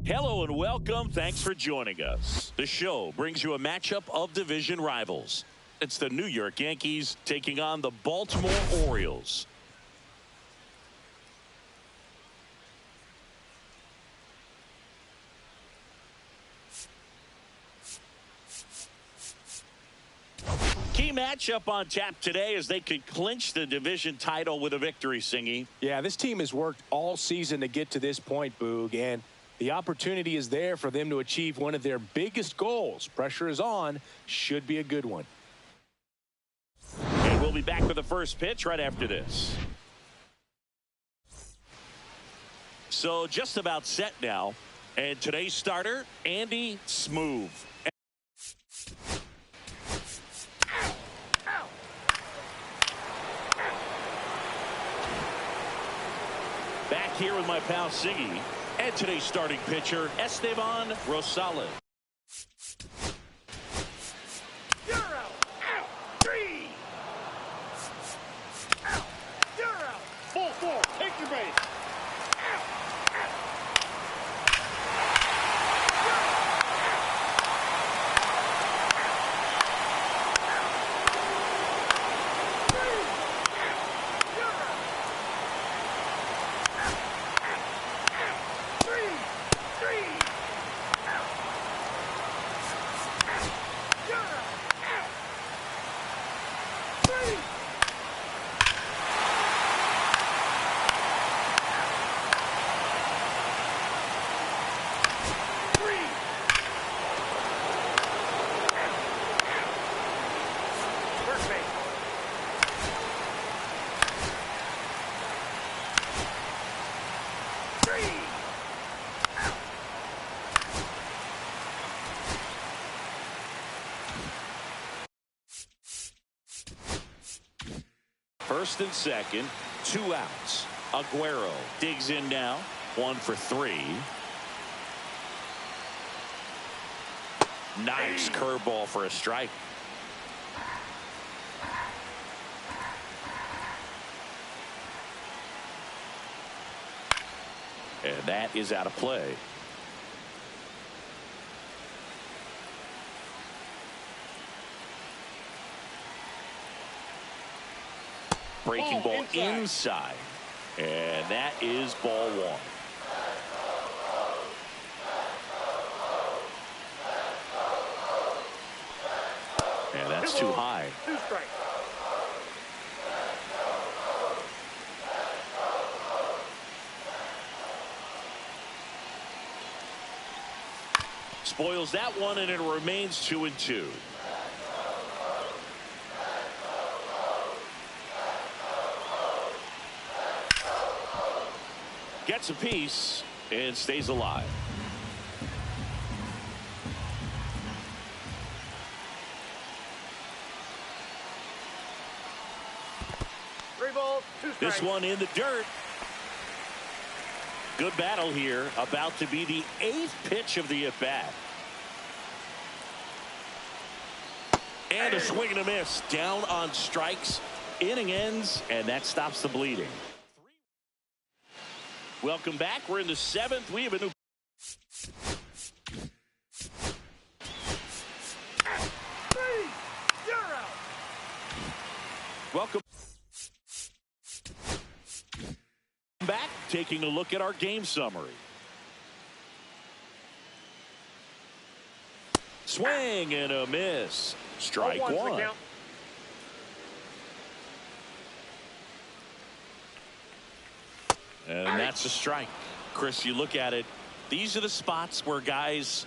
Hello and welcome. Thanks for joining us. The show brings you a matchup of division rivals. It's the New York Yankees taking on the Baltimore Orioles. Key matchup on tap today as they could clinch the division title with a victory, Singy. Yeah, this team has worked all season to get to this point, Boog, and the opportunity is there for them to achieve one of their biggest goals. Pressure is on. Should be a good one. And we'll be back with the first pitch right after this. So just about set now. And today's starter, Andy Smooth. Back here with my pal Siggy. And today's starting pitcher, Esteban Rosales. You're out. Out. 3. Out. You're out. Full 4. Take your base. Out. Out. You're out. 3. Out. You're out. First and second, 2 outs. Aguero digs in now. 1 for 3. Nice curveball for a strike. And that is out of play. Breaking ball inside. And that is ball 1. And that's too high. 2 strikes. Spoils that one, and it remains 2-2. Gets a piece and stays alive. Three balls, 2 strikes. This one in the dirt. Good battle here. About to be the 8th pitch of the at-bat. And a swing and a miss. Down on strikes. Inning ends, and that stops the bleeding. Welcome back. We're in the 7th. We have a new. You're out. Welcome back. Taking a look at our game summary. Swing and a miss. Strike 1. And that's a strike. Chris, you look at it, these are the spots where guys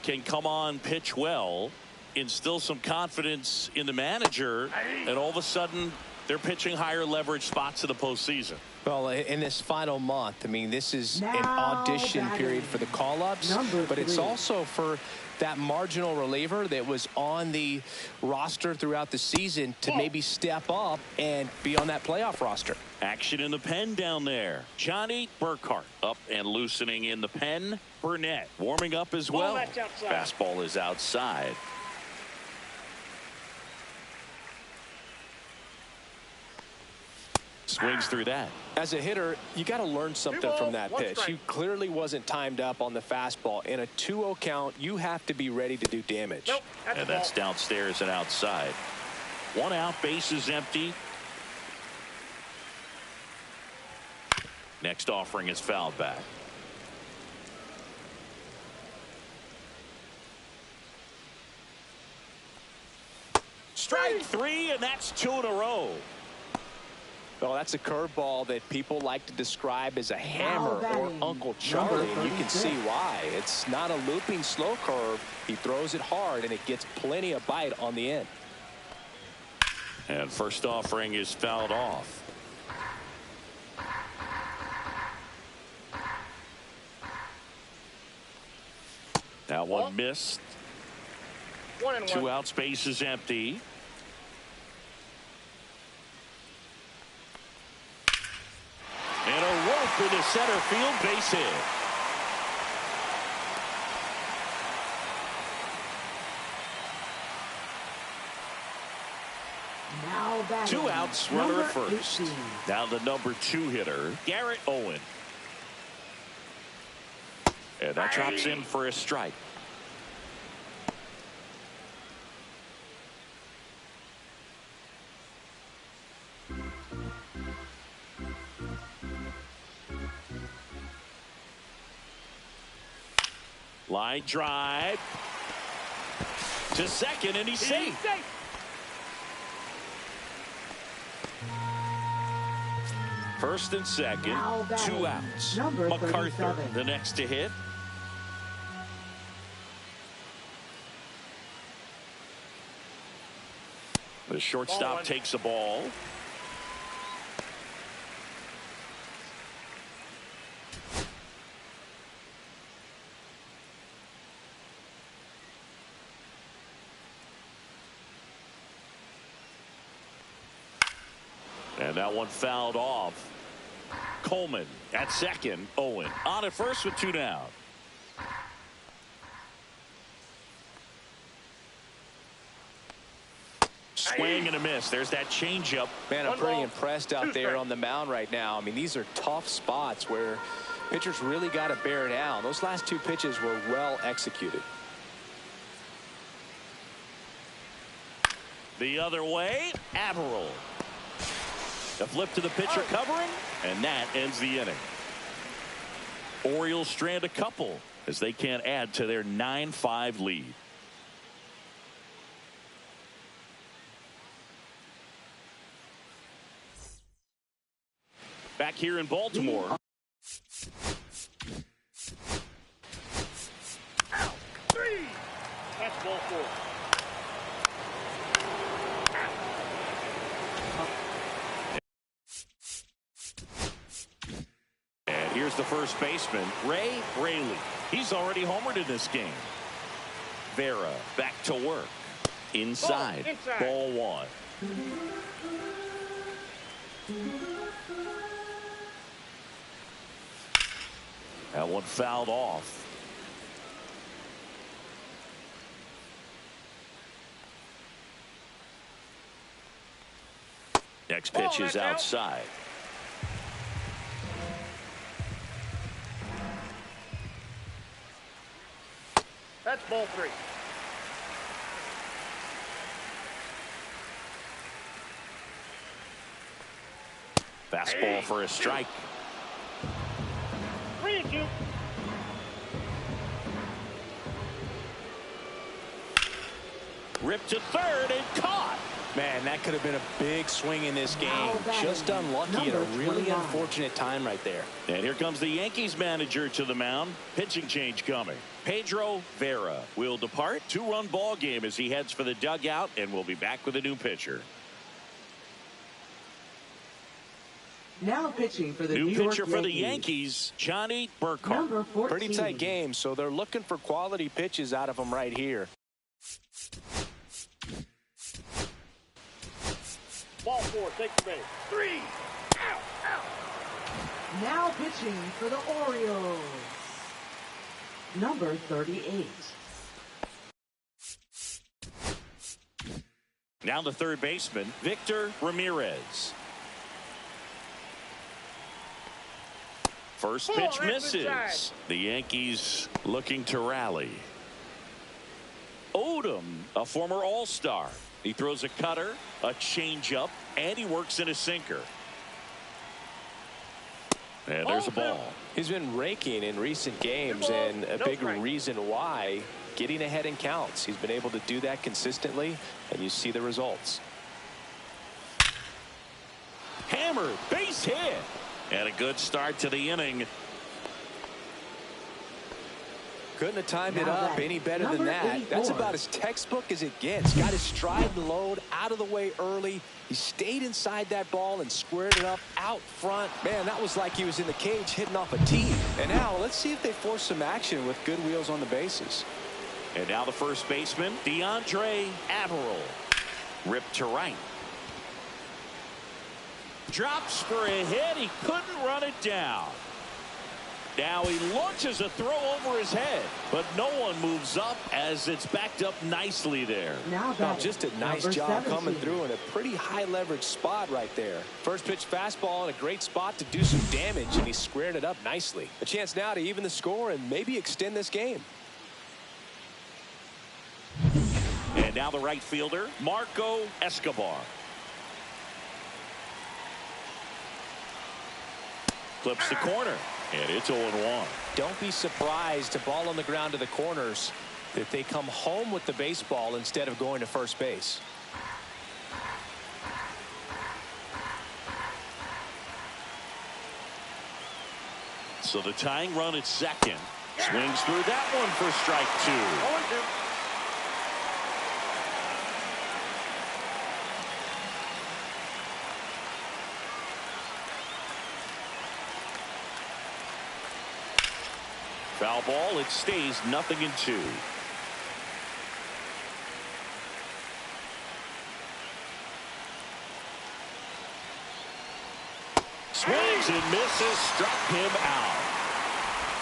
can come on, pitch well, instill some confidence in the manager, and all of a sudden they're pitching higher leverage spots in the postseason. Well, in this final month, I mean, this is an audition period for the call-ups, but it's also for that marginal reliever that was on the roster throughout the season to maybe step up and be on that playoff roster. Action in the pen down there. Johnny Burkhart up and loosening in the pen. Burnett warming up as well. Fastball is outside. Swings through that. As a hitter, you got to learn something from that pitch. He clearly wasn't timed up on the fastball. In a 2-0 count, you have to be ready to do damage. Nope, and that's downstairs and outside. 1 out, bases empty. Next offering is fouled back. Strike 3, and that's 2 in a row. Well, that's a curveball that people like to describe as a hammer or Uncle Charlie, and you can see why. It's not a looping slow curve. He throws it hard, and it gets plenty of bite on the end. And first offering is fouled off. That one missed. 2 outs, base is empty. And a rope into center field, base hit. Now 2 outs, runner at first. 18. Now the number 2 hitter, Garrett Owen. And that drops in for a strike. Line drive to second, and he's safe. First and second, 2 outs. MacArthur, the next to hit. The shortstop takes a ball. And that one fouled off. Coleman at second. Owen on at first with 2 down. Swing and a miss. There's that changeup. Man, I'm pretty impressed out there on the mound right now. I mean, these are tough spots where pitchers really got to bear down. Those last 2 pitches were well executed. The other way, Averill. The flip to the pitcher covering, and that ends the inning. Orioles strand a couple as they can't add to their 9-5 lead. Back here in Baltimore. That's ball 4. Here's the first baseman, Ray Rayleigh. He's already homered in this game. Vera back to work. Inside. Ball 1. That one fouled off. Next pitch is outside. That's ball 3. Fastball for a strike. 3-2. Ripped to third and caught. Man, that could have been a big swing in this game. Just unlucky at a really unfortunate time right there. And here comes the Yankees manager to the mound. Pitching change coming. Pedro Vera will depart. 2-run ball game as he heads for the dugout, and we'll be back with a new pitcher. Now pitching for the new pitcher for the Yankees, Johnny Burkhart. Pretty tight game, so they're looking for quality pitches out of him right here. Ball 4, take the base. 3. Out, out. Now pitching for the Orioles, number 38. Now the third baseman, Victor Ramirez. First pitch misses. The Yankees looking to rally. Odom, a former All-Star. He throws a cutter, a changeup, and he works in a sinker. And there's a ball. He's been raking in recent games, and a big reason why, getting ahead in counts. He's been able to do that consistently, and you see the results. Hammer, base hit. And a good start to the inning. Couldn't have timed it up any better than that. That's about as textbook as it gets. Got his stride and load out of the way early. He stayed inside that ball and squared it up out front. Man, that was like he was in the cage hitting off a tee. And now let's see if they force some action with good wheels on the bases. And now the first baseman, DeAndre Averill. Ripped to right. Drops for a hit. He couldn't run it down. Now he launches a throw over his head, but no one moves up as it's backed up nicely there. Now just a nice job coming through in a pretty high leverage spot right there. First pitch fastball in a great spot to do some damage, and he squared it up nicely. A chance now to even the score and maybe extend this game. And now the right fielder, Marco Escobar. Clips the corner. And it's 0-1. Don't be surprised to ball on the ground to the corners that they come home with the baseball instead of going to first base. So the tying run at second. Swings through that one for strike 2. 0-2. Foul ball. It stays 0-2. Swings and misses. Struck him out.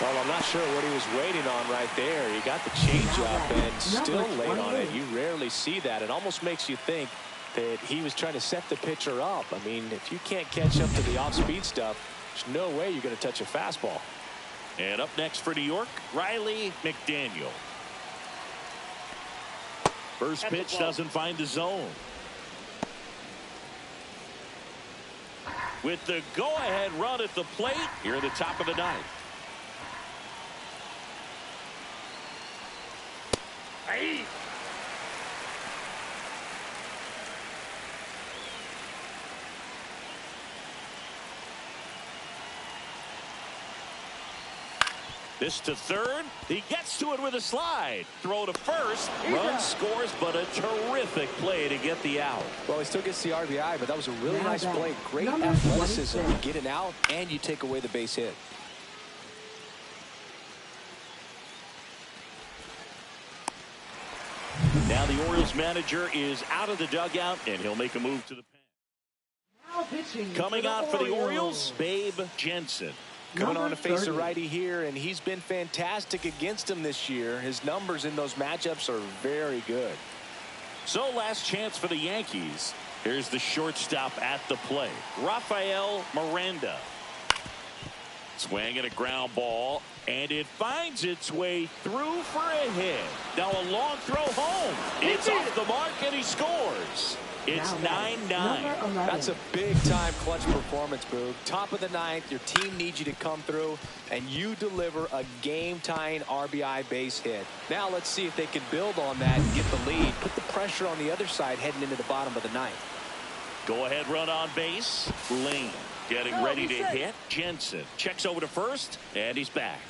Well, I'm not sure what he was waiting on right there. He got the changeup and still laid on it. You rarely see that. It almost makes you think that he was trying to set the pitcher up. I mean, if you can't catch up to the off-speed stuff, there's no way you're going to touch a fastball. And up next for New York, Riley McDaniel. First pitch doesn't find the zone. With the go-ahead run at the plate here at the top of the ninth. Hey. This to third. He gets to it with a slide. Throw to first. Run scores, but a terrific play to get the out. Well, he still gets the RBI, but that was a really nice play. Great athleticism. You get it out, and you take away the base hit. Now the Orioles manager is out of the dugout, and he'll make a move to the pen. Coming on for the Orioles, Babe Jensen. Coming on to face a righty here, and he's been fantastic against him this year. His numbers in those matchups are very good. So last chance for the Yankees. Here's the shortstop at the plate, Rafael Miranda. Swing and a ground ball, and it finds its way through for a hit. Now a long throw home. It's off the mark, and he scores. It's 9-9. That's a big-time clutch performance, Boog. Top of the ninth, your team needs you to come through, and you deliver a game-tying RBI base hit. Now let's see if they can build on that and get the lead. Put the pressure on the other side heading into the bottom of the ninth. Go-ahead run on base. Lane getting ready to hit. Jensen checks over to first, and he's back.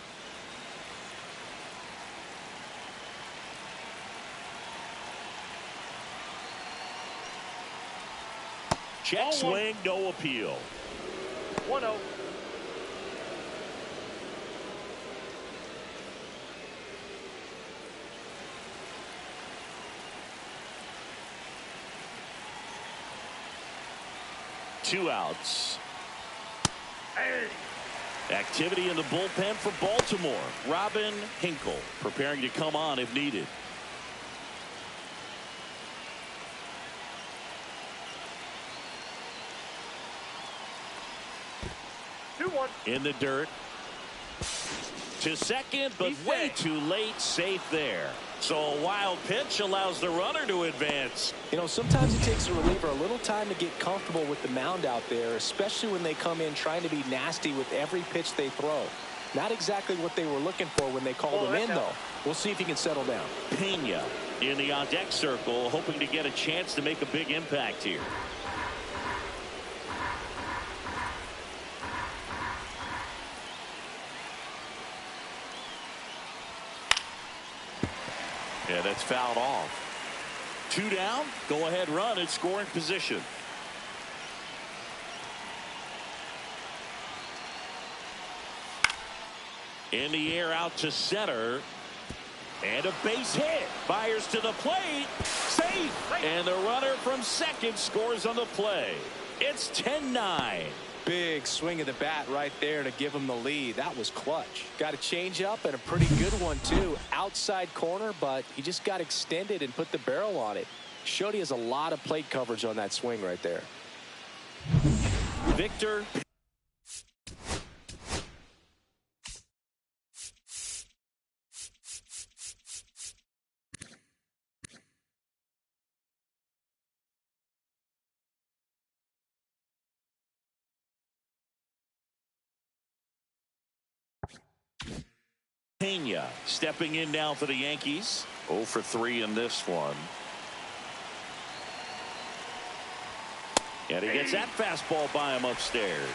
Check swing, no appeal. 1-0. Two outs. Activity in the bullpen for Baltimore. Robin Hinkle preparing to come on if needed. In the dirt, To second, but way too late. Safe there. So a wild pitch allows the runner to advance. You know, sometimes it takes a reliever a little time to get comfortable with the mound out there, especially when they come in trying to be nasty with every pitch they throw. Not exactly what they were looking for when they called him in, though. We'll see if he can settle down. Pena in the on-deck circle, hoping to get a chance to make a big impact here. Yeah, that's fouled off. 2 down. Go ahead run in scoring position. In the air out to center. And a base hit. Fires to the plate. Safe. And the runner from second scores on the play. It's 10-9. Big swing of the bat right there to give him the lead. That was clutch. Got a change up and a pretty good one too. Outside corner, but he just got extended and put the barrel on it. Showed he has a lot of plate coverage on that swing right there. Victor. Pena stepping in now for the Yankees. 0 for 3 in this one. And he gets that fastball by him upstairs.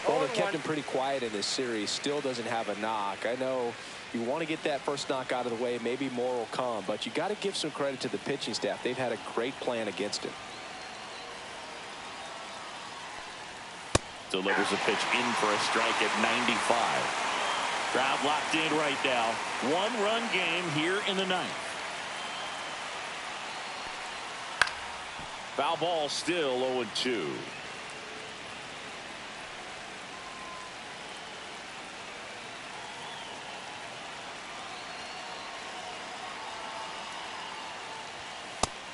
Well, they kept him pretty quiet in this series. Still doesn't have a knock. I know you want to get that first knock out of the way. Maybe more will come. But you got to give some credit to the pitching staff. They've had a great plan against him. Delivers a pitch in for a strike at 95. Crowd locked in right now. 1-run game here in the 9th. Foul ball still 0-2.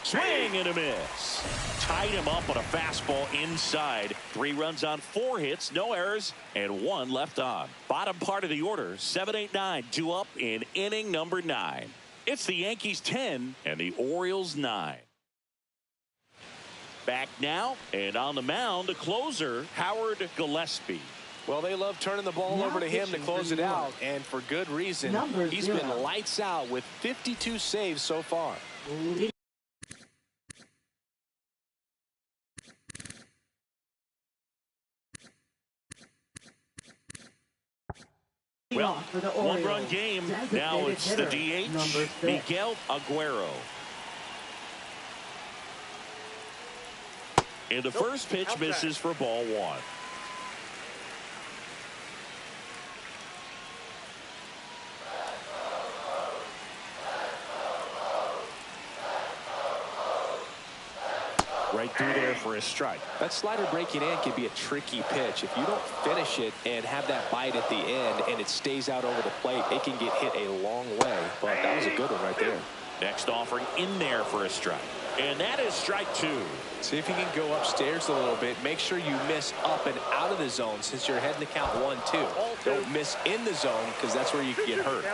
Swing and a miss. Tied him up on a fastball inside. 3 runs on 4 hits, no errors, and 1 left on. Bottom part of the order, 7-8-9, due up in inning number 9. It's the Yankees 10 and the Orioles 9. Back now, and on the mound, the closer, Howard Gillespie. Well, they love turning the ball over to him to close it out, and for good reason. He's been lights out with 52 saves so far. Well, 1-run game. Now it's the DH, Miguel Aguero. And the first pitch misses for ball 1. Right through there for a strike. That slider breaking in can be a tricky pitch. If you don't finish it and have that bite at the end and it stays out over the plate, it can get hit a long way. But that was a good one right there. Next offering in there for a strike. And that is strike 2. See if you can go upstairs a little bit. Make sure you miss up and out of the zone since you're heading to count 1-2. Don't miss in the zone because that's where you can get hurt.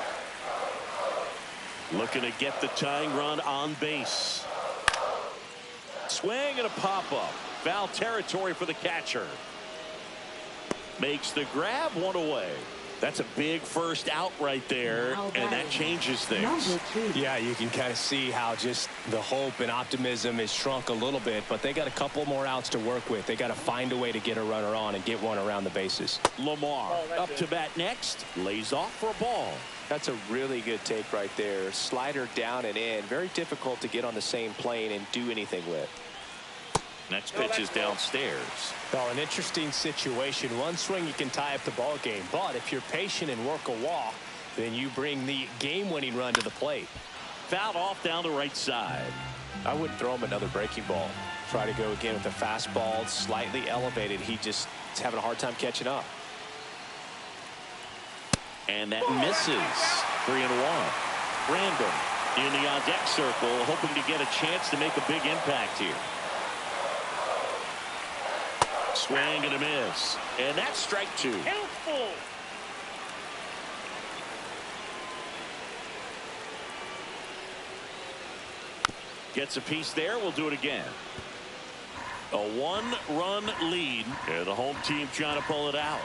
Looking to get the tying run on base. Swing and a pop-up. Foul territory for the catcher. Makes the grab, 1 away. That's a big first out right there, and that changes things. Yeah, you can kind of see how just the hope and optimism is shrunk a little bit, but they got a couple more outs to work with. They got to find a way to get a runner on and get one around the bases. Lamar up to bat next, lays off for a ball. That's a really good take right there. Slider down and in. Very difficult to get on the same plane and do anything with. Next pitch is downstairs. Well, an interesting situation. One swing you can tie up the ball game, but if you're patient and work a walk, then you bring the game-winning run to the plate. Fouled off down the right side. I wouldn't throw him another breaking ball. Try to go again with the fastball slightly elevated. He just is having a hard time catching up. And that misses. 3-1. Random in the on-deck circle, hoping to get a chance to make a big impact here. Swing and a miss. And that's strike 2. Gets a piece there. We'll do it again. A 1-run lead. And the home team trying to pull it out.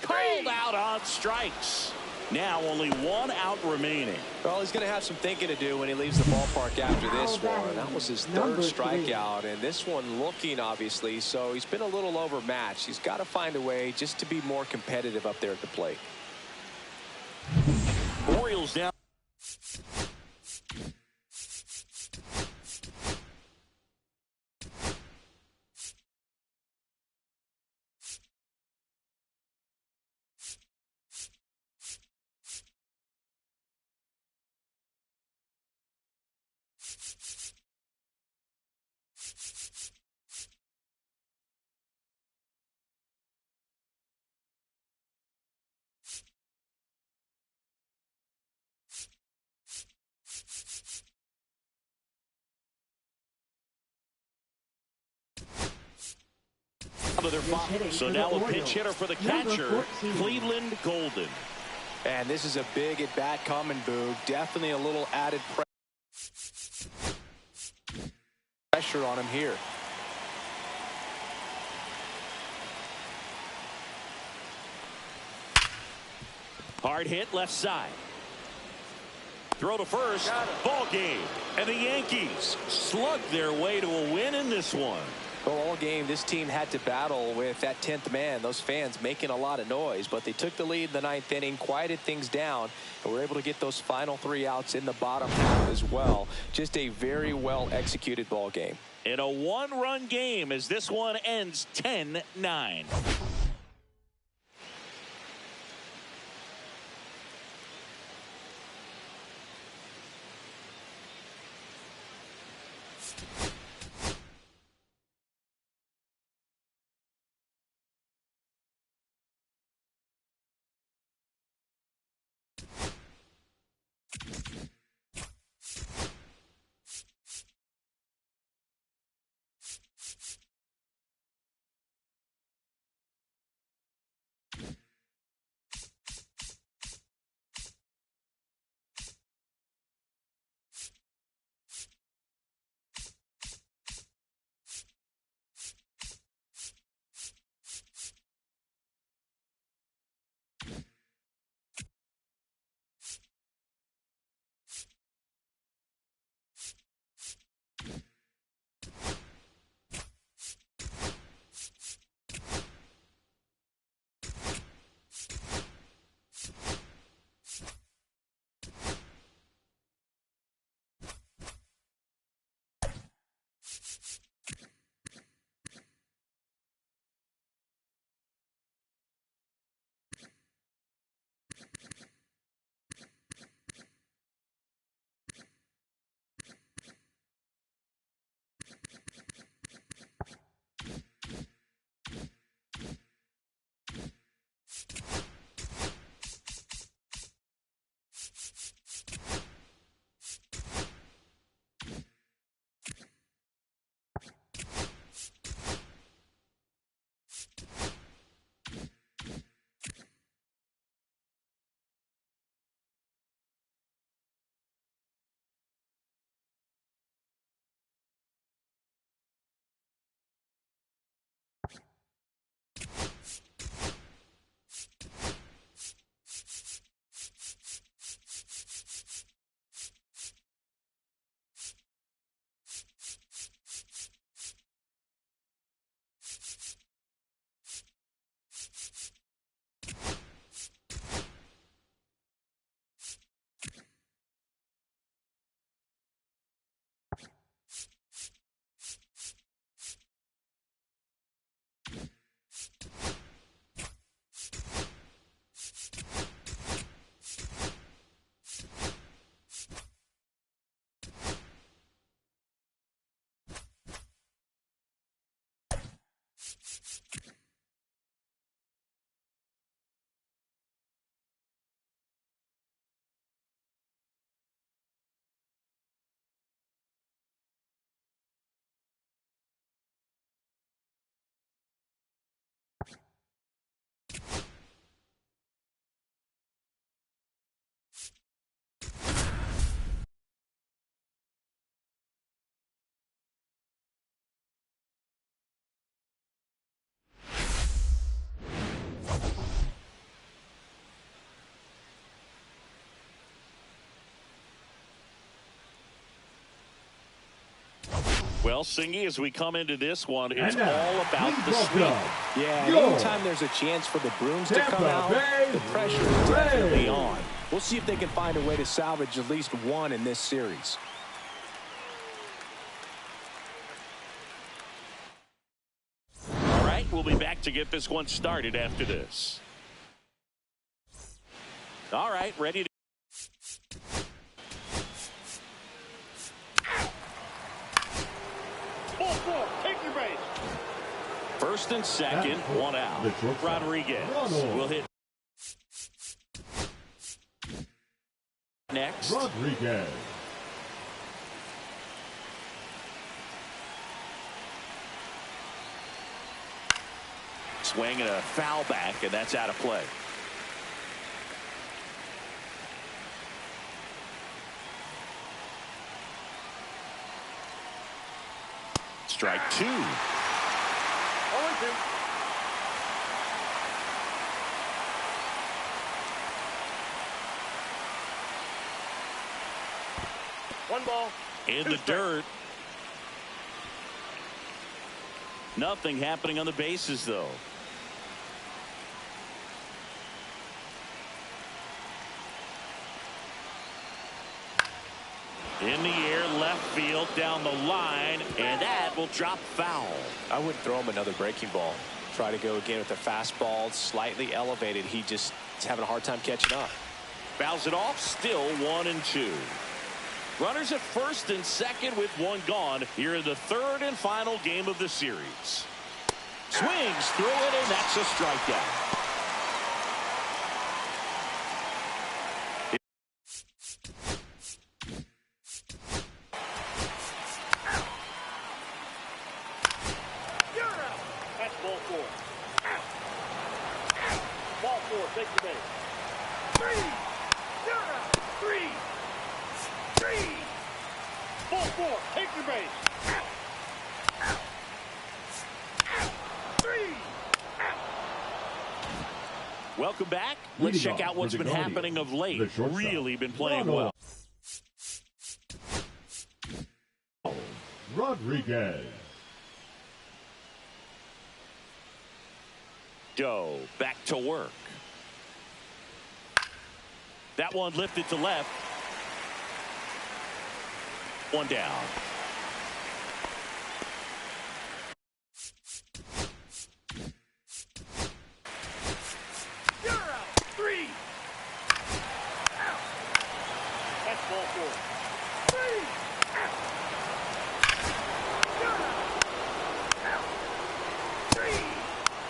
Called out on strikes. Now only 1 out remaining. Well, he's going to have some thinking to do when he leaves the ballpark after this one. That was his third strikeout, and this one looking, obviously, so he's been a little overmatched. He's got to find a way just to be more competitive up there at the plate. Orioles down. So now a pinch hitter for the catcher, Cleveland Golden. And this is a big at bat coming, Boog. Definitely a little added pressure on him here. Hard hit left side. Throw to first. Ball game. And the Yankees slug their way to a win in this one. Well, all game, this team had to battle with that 10th man. Those fans making a lot of noise, but they took the lead in the 9th inning, quieted things down, and were able to get those final 3 outs in the bottom half as well. Just a very well executed ball game. In a 1-run game as this one ends 10-9. Well, Singy, as we come into this one, it's all about the speed. Yeah, anytime there's a chance for the Brooms to come out, the pressure is definitely on. We'll see if they can find a way to salvage at least one in this series. All right, we'll be back to get this one started after this. All right, ready to. Take your base. First and second, one out. Rodriguez will hit. Next. Rodriguez. Swing and a foul back, and that's out of play. Strike two. 0-2. One ball. In the dirt. Nothing happening on the bases, though. In the air, left field, down the line, and that will drop foul. I wouldn't throw him another breaking ball. Try to go again with the fastball, slightly elevated. He just is having a hard time catching up. Fouls it off, still 1-2. Runners at first and second with one gone here in the third and final game of the series. Swings through it, and that's a strikeout. That's ball four. Ball four. Take the base. Three. You're out. Three. Ball four. Take your base. Welcome back. Let's check out what's been happening of late. Really been playing well. Rodriguez. Go back to work. That one lifted to left. One down. You're out. Three. Out. That's ball four. Three. Out. You're out. Out. Three.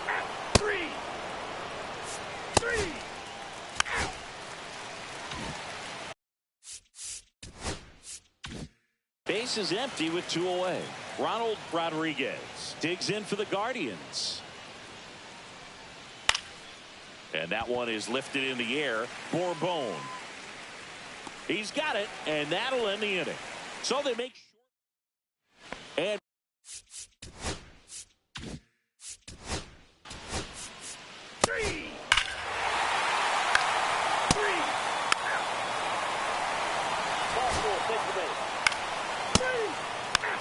Out. Three. Three. Base is empty with two away. Ronald Rodriguez digs in for the Guardians. And that one is lifted in the air. Bourbon. He's got it, and that'll end the inning. So they make short. And Three. Three. Out. Ball four. Take the base. Three. Out.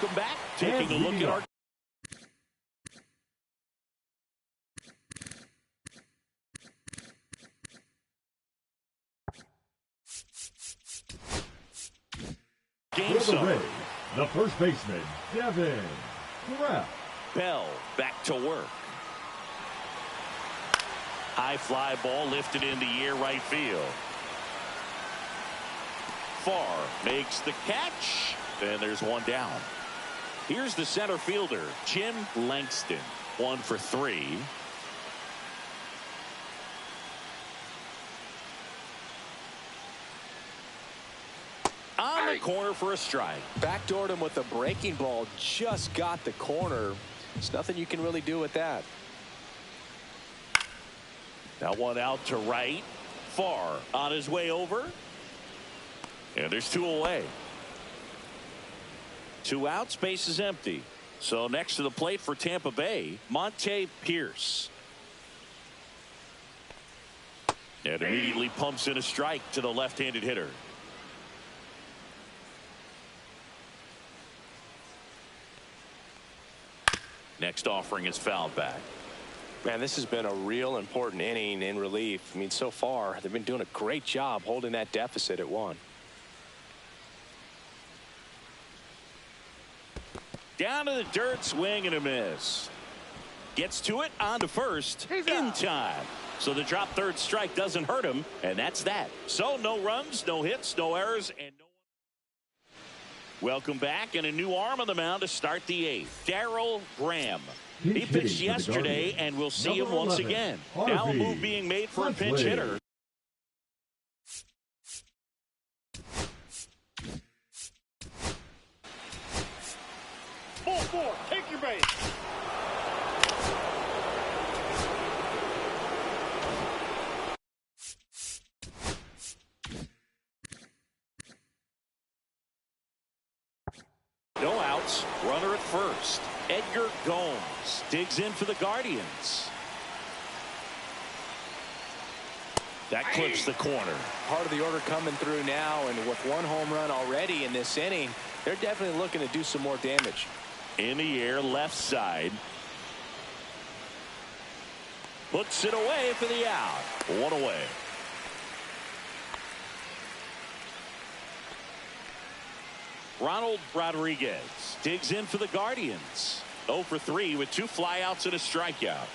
welcome back. Taking a look at our game start. The first baseman, Devin Kraft. Bell back to work. High fly ball lifted in the air, right field. Farr makes the catch, and there's one down. Here's the center fielder, Jim Langston, 1 for 3. On the corner for a strike. Backdoored him with a breaking ball, just got the corner. There's nothing you can really do with that. That one out to right. Farr on his way over. And there's 2 away. 2 outs, base is empty. So next to the plate for Tampa Bay, Monte Pierce. And immediately pumps in a strike to the left-handed hitter. Next offering is fouled back. Man, this has been a real important inning in relief. I mean, so far, they've been doing a great job holding that deficit at 1. Down to the dirt, swing and a miss. Gets to it, on to first, in time. So the drop third strike doesn't hurt him, and that's that. So no runs, no hits, no errors, and no. Welcome back, and a new arm on the mound to start the 8th. Darryl Graham. He pitched yesterday, and we'll see him once again. Now a move being made for a pinch hitter. Ball 4, take your base. No outs, runner at first. Edgar Gomes digs in for the Guardians. That clips the corner. Part of the order coming through now, and with 1 home run already in this inning, they're definitely looking to do some more damage. In the air, left side. Puts it away for the out. 1 away. Ronald Rodriguez digs in for the Guardians. 0 for 3 with 2 flyouts and a strikeout.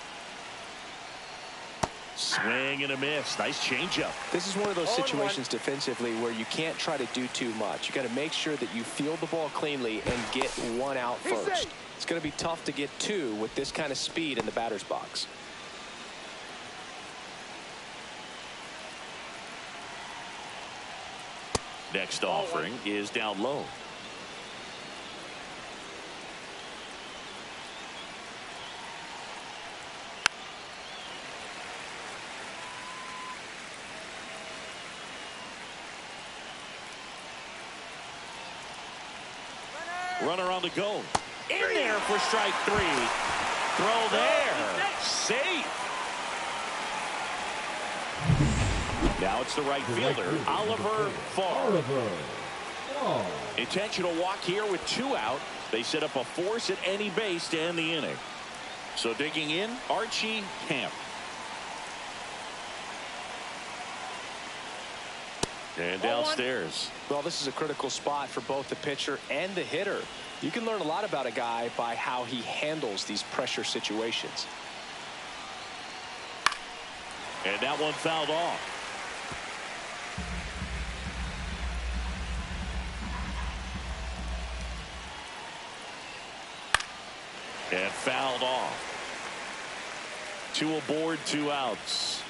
Swing and a miss. Nice changeup. This is one of those situations defensively where you can't try to do too much. You got to make sure that you field the ball cleanly and get 1 out first. It's going to be tough to get 2 with this kind of speed in the batter's box. Next offering is down low. Runner on the go. In there for strike 3. Throw there. Safe. Now it's the right fielder, Oliver Farr. Intentional walk here with 2 out. They set up a force at any base to end the inning. So digging in, Archie Camp. And downstairs. Well, this is a critical spot for both the pitcher and the hitter. You can learn a lot about a guy by how he handles these pressure situations. And that one fouled off. And fouled off. 2 aboard, 2 outs.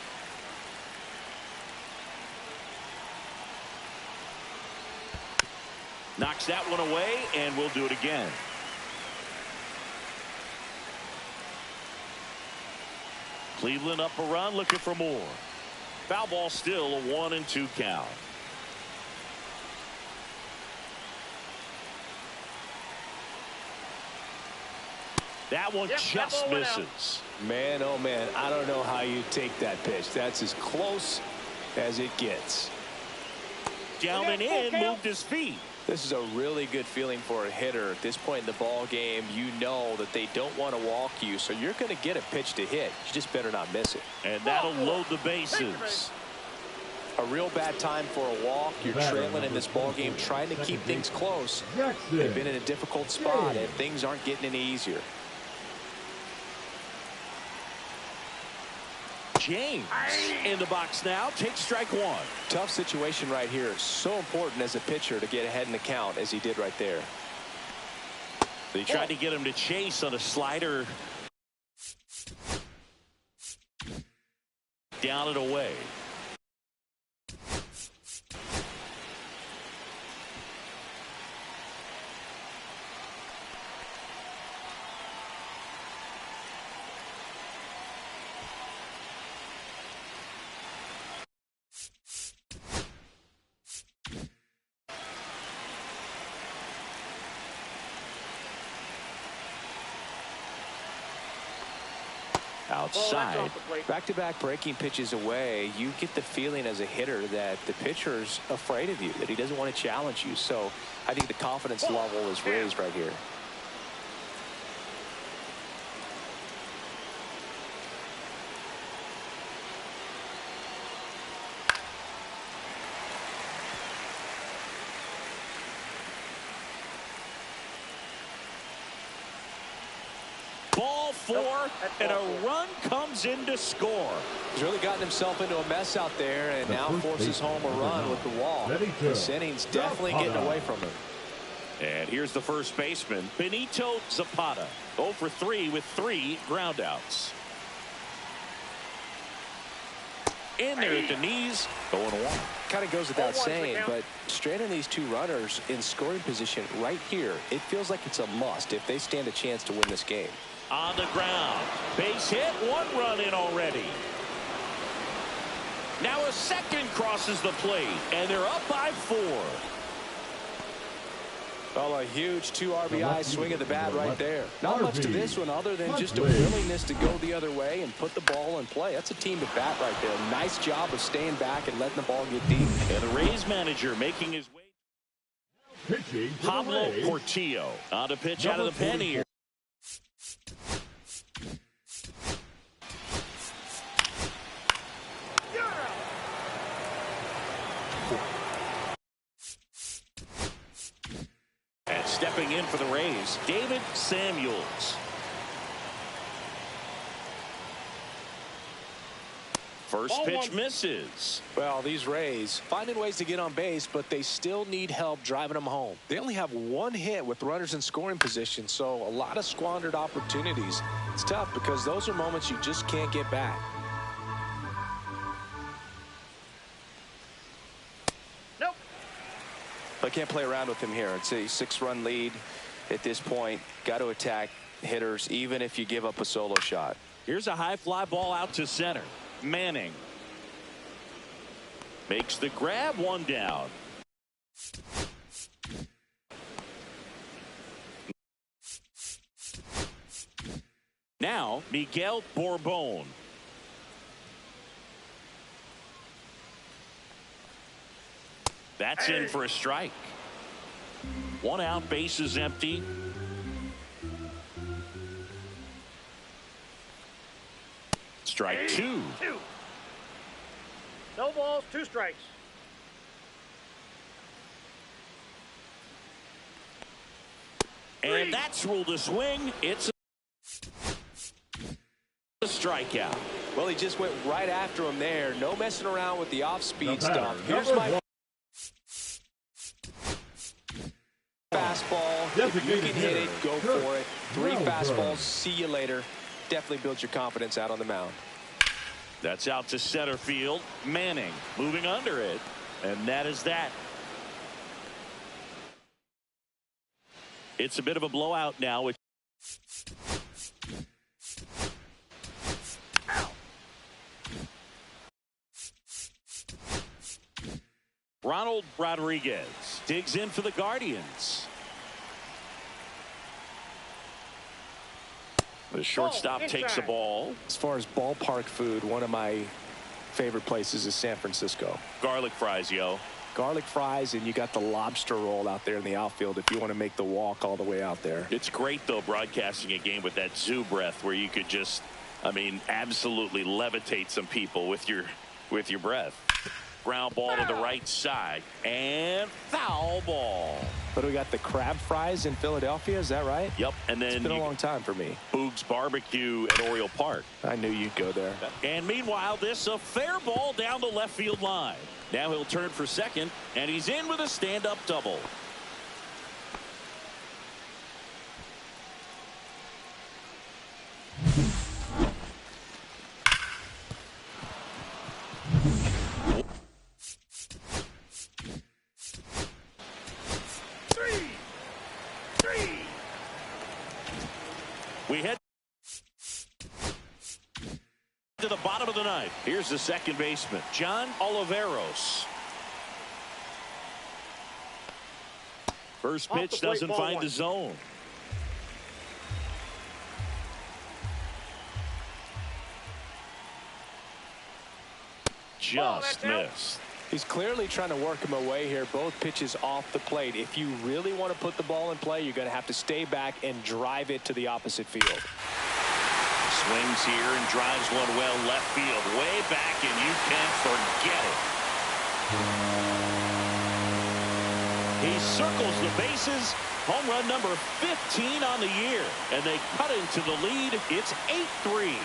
Knocks that one away, and we'll do it again. Cleveland up a run, looking for more. Foul ball, still a 1-2 count. That one just misses. Man, oh man, I don't know how you take that pitch. That's as close as it gets. Down and in, moved his feet. This is a really good feeling for a hitter. At this point in the ball game, you know that they don't want to walk you, so you're going to get a pitch to hit. You just better not miss it. And that'll load the bases. A real bad time for a walk. You're trailing in this ball game, trying to keep things close. They've been in a difficult spot, and things aren't getting any easier. James in the box now, takes strike 1. Tough situation right here. It's so important as a pitcher to get ahead in the count as he did right there. They tried to get him to chase on a slider. Down and away. Outside. Back-to-back breaking pitches away, you get the feeling as a hitter that the pitcher's afraid of you, that he doesn't want to challenge you. So I think the confidence level is raised right here. 4, and a run comes in to score. He's really gotten himself into a mess out there and now forces home a run with the wall. This inning's definitely getting away from him. And here's the first baseman, Benito Zapata. 0 for 3 with 3 groundouts. In there at the knees, 0-1. Kind of goes without saying, but stranding these two runners in scoring position right here, it feels like it's a must if they stand a chance to win this game. On the ground, base hit, 1 run in already. Now a second crosses the plate, and they're up by 4. Well, a huge 2 RBI swing of the bat right there. Not much to this one other than just a willingness to go the other way and put the ball in play. That's a team to bat right there. Nice job of staying back and letting the ball get deep. And the Rays manager making his way. Pablo Portillo on to pitch out of the pen here. And stepping in for the Rays, David Samuels. First pitch misses. Well, these Rays finding ways to get on base, but they still need help driving them home. They only have 1 hit with runners in scoring position, so a lot of squandered opportunities. It's tough because those are moments you just can't get back. Nope. I can't play around with him here. It's a 6-run lead at this point. Got to attack hitters even if you give up a solo shot. Here's a high fly ball out to center. Manning makes the grab, 1 down. Now Miguel Bourbon. That's in for a strike. 1 out, base is empty. Strike 2. No balls, 2 strikes. And that's ruled a swing. It's a strikeout. Well, he just went right after him there. No messing around with the off-speed stuff. Here's my fastball. If you can hit it, go for it. 3 fastballs. See you later. Definitely builds your confidence out on the mound. That's out to center field. Manning moving under it. And that is that. It's a bit of a blowout now. With Ronald Rodriguez digs in for the Guardians. The shortstop takes the ball. As far as ballpark food, one of my favorite places is San Francisco. Garlic fries, yo. Garlic fries, and you got the lobster roll out there in the outfield if you want to make the walk all the way out there. It's great, though, broadcasting a game with that zoo breath where you could just, I mean, absolutely levitate some people with your breath. Ground ball to the right side, and foul ball. But we got the crab fries in Philadelphia, is that right? Yep, and then it's been a long time for me. Boog's Barbecue at Oriole Park. I knew you'd go there. And meanwhile, this a fair ball down the left field line. Now he'll turn for second, and he's in with a stand-up double. We head to the bottom of the ninth. Here's the second baseman, John Oliveros. First pitch doesn't find the zone. Just missed. He's clearly trying to work him away here. Both pitches off the plate. If you really want to put the ball in play, you're going to have to stay back and drive it to the opposite field. Swings here and drives one well left field. Way back, and you can forget it. He circles the bases Home run number 15 on the year, and they cut into the lead. It's 8-3.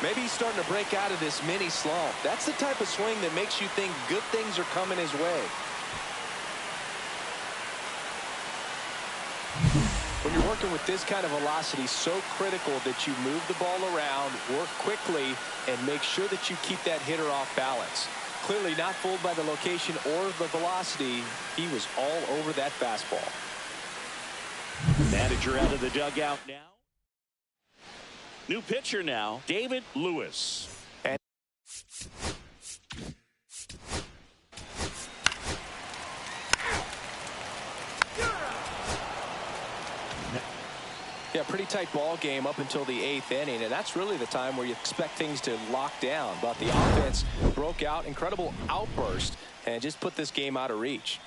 Maybe he's starting to break out of this mini slump. That's the type of swing that makes you think good things are coming his way. When you're working with this kind of velocity, so critical that you move the ball around, work quickly, and make sure that you keep that hitter off balance. Clearly not fooled by the location or the velocity. He was all over that fastball. Manager out of the dugout now. New pitcher now, David Lewis. And yeah, pretty tight ball game up until the 8th inning, and that's really the time where you expect things to lock down. But the offense broke out, incredible outburst, and just put this game out of reach.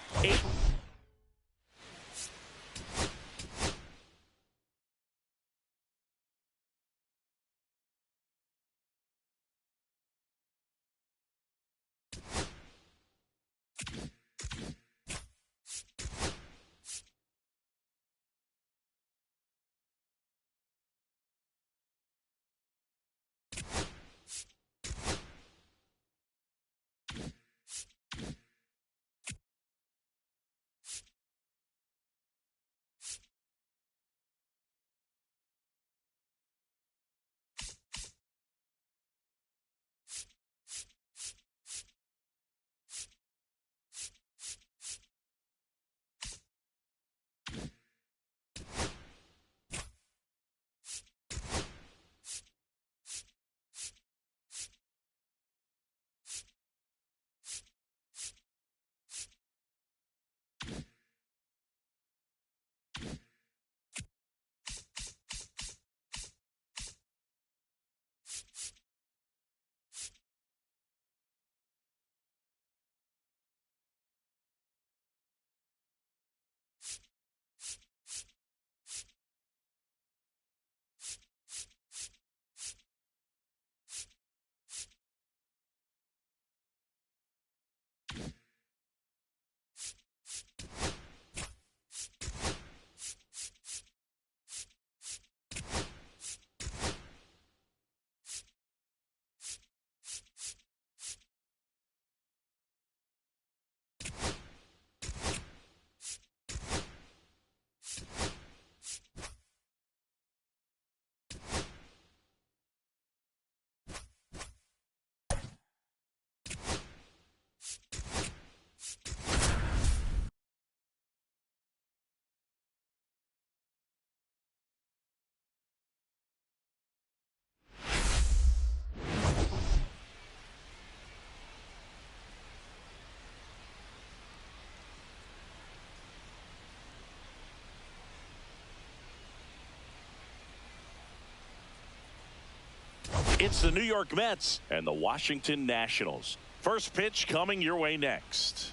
It's the New York Mets and the Washington Nationals. First pitch coming your way next.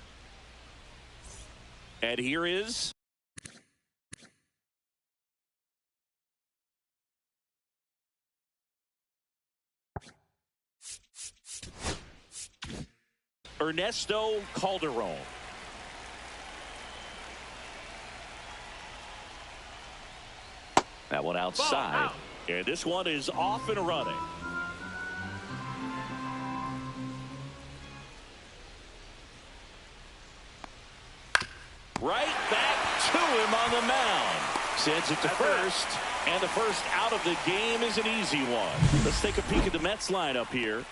And here is Ernesto Calderon. That one outside. And this one is off and running. Right back to him on the mound. Sends it to first. And the first out of the game is an easy one. Let's take a peek at the Mets lineup here.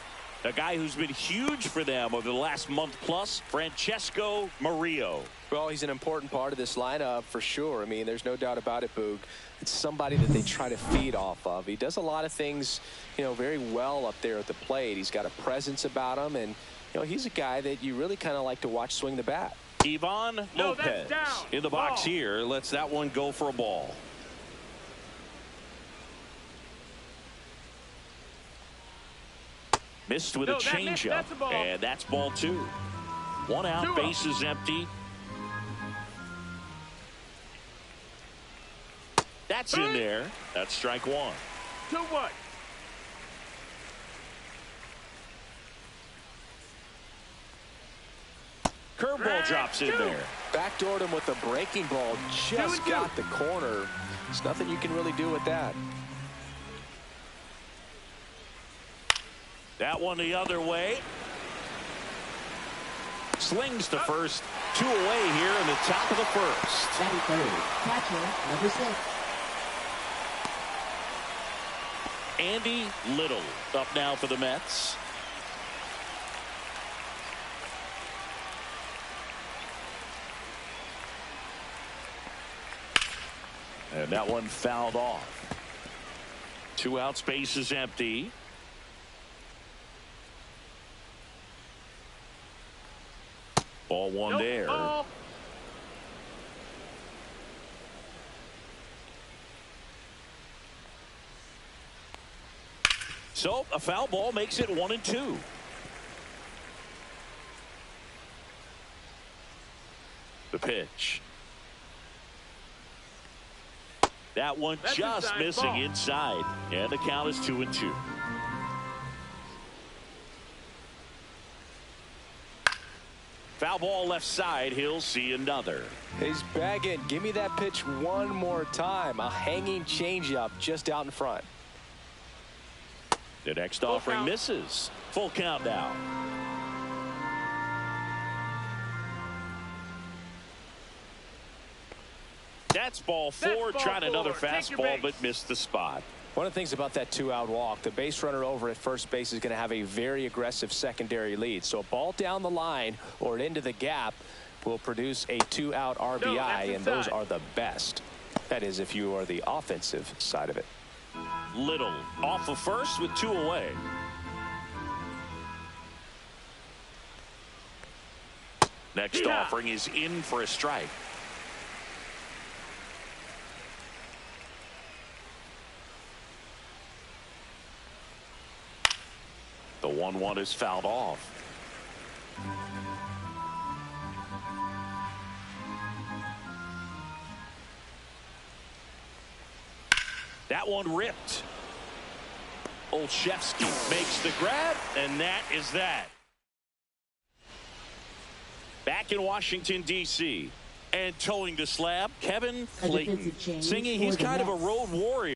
A guy who's been huge for them over the last month plus, Francesco Murillo. Well, he's an important part of this lineup for sure. I mean, there's no doubt about it, Boog. It's somebody that they try to feed off of. He does a lot of things, very well up there at the plate. He's got a presence about him, and, he's a guy that you really kind of like to watch swing the bat. Ivan Lopez in the box here. Lets that one go for a ball. Missed with a changeup, and that's ball 2. One out, base is empty. That's in there. That's strike 1. 2-1. Curveball drops in there. Backdoored him with a breaking ball. Just got the corner. There's nothing you can really do with that. That one the other way. Slings to first. 2 away here in the top of the first. Batting third, catcher, number 6. Andy Little up now for the Mets. And that one fouled off. 2 outs, base is empty. Ball one there. Ball. So a foul ball makes it 1-2. The pitch. That one That's just inside missing ball. inside. And the count is 2-2. Foul ball left side. He'll see another. He's bagging. Give me that pitch one more time. A hanging changeup just out in front. The next Full offering count. misses. Full count now. That's ball 4. That's ball Trying another 4. Take your fastball, base. but missed the spot. One of the things about that 2-out walk, the base runner over at first base is going to have a very aggressive secondary lead. So a ball down the line or into the gap will produce a 2-out RBI, and those inside. are the best. That is, if you are the offensive side of it. Little off of first with 2 away. Next Yeah. offering is in for a strike. The 1-1 is fouled off. That one ripped. Olszewski makes the grab, and that is that. Back in Washington, D.C. And towing the slab, Kevin A Clayton. defensive change Singing for he's the kind of a Mets. road warrior.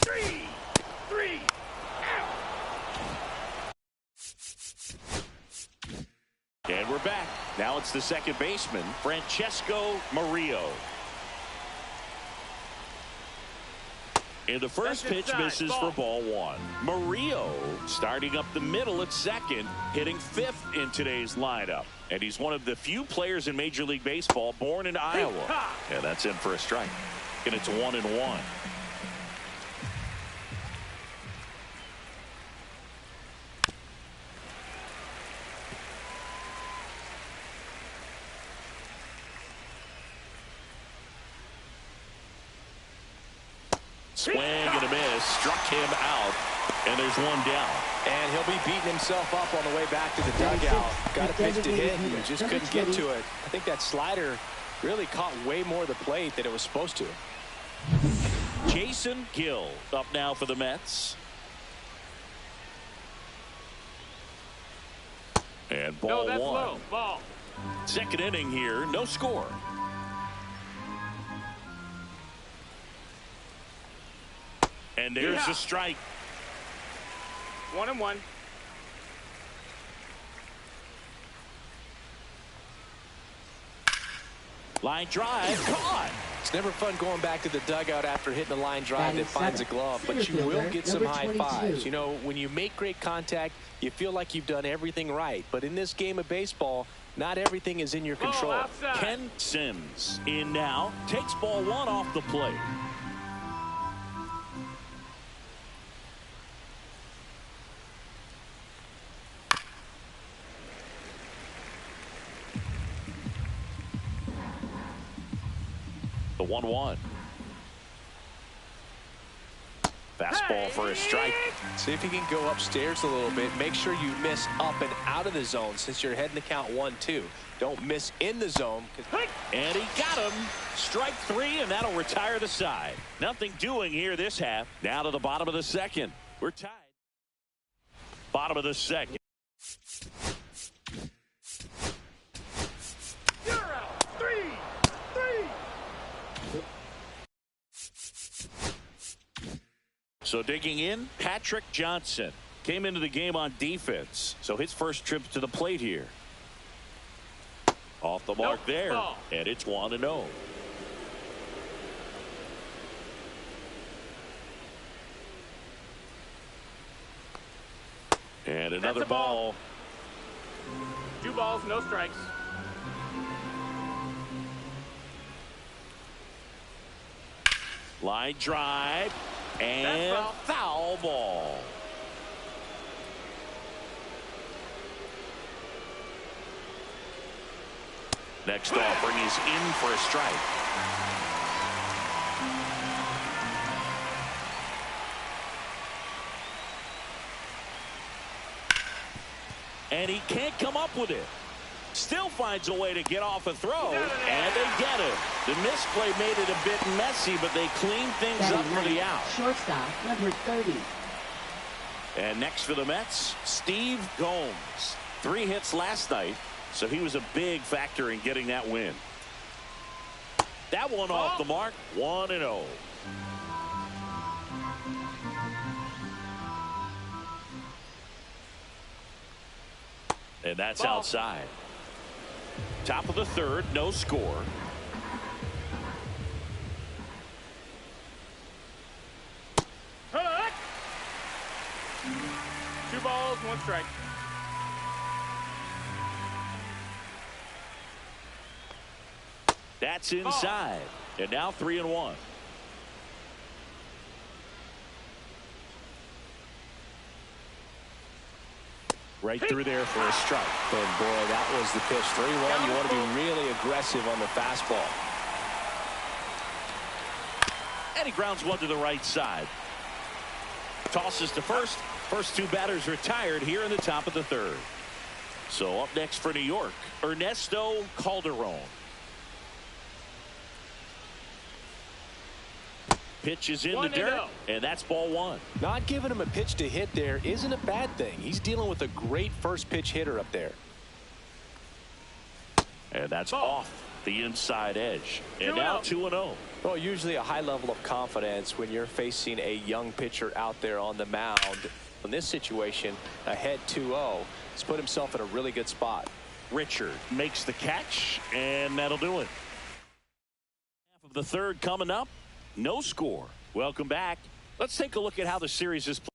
Three. And we're back. Now it's the second baseman, Francesco Murillo. And the first That's pitch inside. misses Ball. for ball 1. Murillo starting up the middle at second, hitting 5th in today's lineup. And he's one of the few players in Major League Baseball born in Iowa. Yeah, that's in for a strike. And it's 1-1. Swing and a miss. Struck him out. And there's one down. And he'll be beating himself up on the way back to the dugout. Got a pitch to hit and just couldn't get to it. I think that slider really caught way more of the plate than it was supposed to. Jason Gill up now for the Mets. And ball No, that's 1. low. Ball. Second inning here. No score. And there's Yeah. a strike. 1-1. Line drive. Caught. It's never fun going back to the dugout after hitting a line drive that finds a glove, but you will get some high fives. You know, when you make great contact, you feel like you've done everything right. But in this game of baseball, not everything is in your control. Ken Sims in now, takes ball one off the plate. The 1-1. Fastball for a strike. See if you can go upstairs a little bit. Make sure you miss up and out of the zone since you're heading the count 1-2. Don't miss in the zone. And he got him. Strike three, and that'll retire the side. Nothing doing here this half. Now to the bottom of the second. We're tied. Bottom of the second. You're out. 3-3. So digging in, Patrick Johnson came into the game on defense. So his first trip to the plate here. Off the mark there. Ball. And it's 1-0. And another ball. 2 balls, no strikes. Line drive. And foul ball. Next offering is in for a strike. And he can't come up with it. Still finds a way to get off a throw, and they get it. The misplay made it a bit messy, but they cleaned things up for the out. Shortstop, number 30. And next for the Mets, Steve Gomes. 3 hits last night, so he was a big factor in getting that win. That one off the mark, 1-0. And that's outside. Top of the third, no score. Hook. 2 balls, 1 strike. That's inside. And now 3-1. Right through there for a strike. And boy, that was the pitch. 3-1. You want to be really aggressive on the fastball. And he grounds one to the right side. Tosses to first. First 2 batters retired here in the top of the third. So up next for New York, Ernesto Calderon. Pitch is in the dirt, and that's ball 1. Not giving him a pitch to hit there isn't a bad thing. He's dealing with a great first pitch hitter up there. And that's off the inside edge. And now 2-0. Well, usually a high level of confidence when you're facing a young pitcher out there on the mound. In this situation, ahead 2-0, he's put himself in a really good spot. Richard makes the catch, and that'll do it. Half of the third coming up. No score. Welcome back. Let's take a look at how the series is played.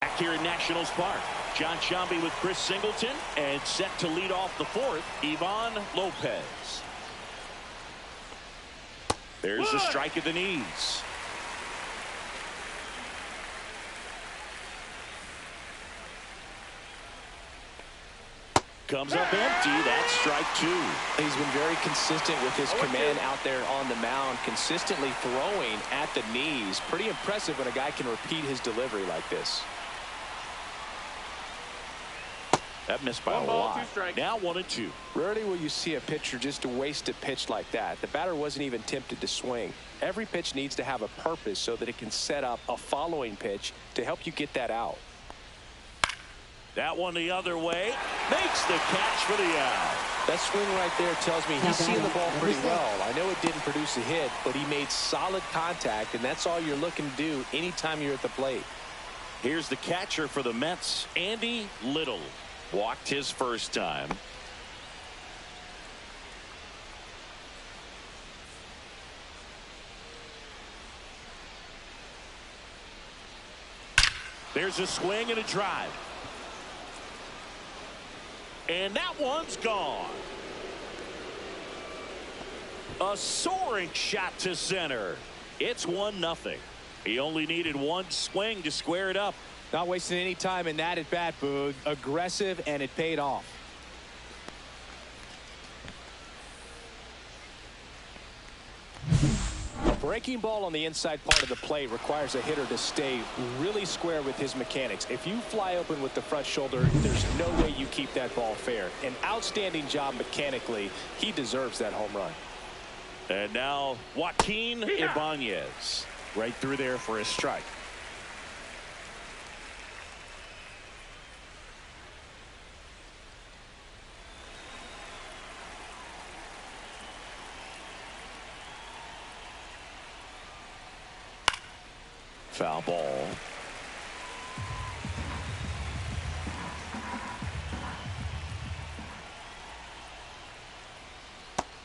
Back here in Nationals Park. John Sciambi with Chris Singleton, and set to lead off the fourth, Ivan Lopez. There's the strike at the knees. Comes up empty. That's strike 2. He's been very consistent with his command out there on the mound, consistently throwing at the knees. Pretty impressive when a guy can repeat his delivery like this. That missed by a lot. Now 1-2. Rarely will you see a pitcher just waste a pitch like that. The batter wasn't even tempted to swing. Every pitch needs to have a purpose so that it can set up a following pitch to help you get that out. That one the other way. Makes the catch for the out. That swing right there tells me he's seeing the ball pretty well. I know it didn't produce a hit, but he made solid contact, and that's all you're looking to do anytime you're at the plate. Here's the catcher for the Mets, Andy Little. Walked his first time. There's a swing and a drive. And that one's gone. A soaring shot to center. It's 1-0. He only needed one swing to square it up. Not wasting any time in that at bat, Boog. Aggressive, and it paid off. A breaking ball on the inside part of the plate requires a hitter to stay really square with his mechanics. If you fly open with the front shoulder, there's no way you keep that ball fair. An outstanding job mechanically. He deserves that home run. And now Joaquin Ibanez right through there for a strike. Foul ball.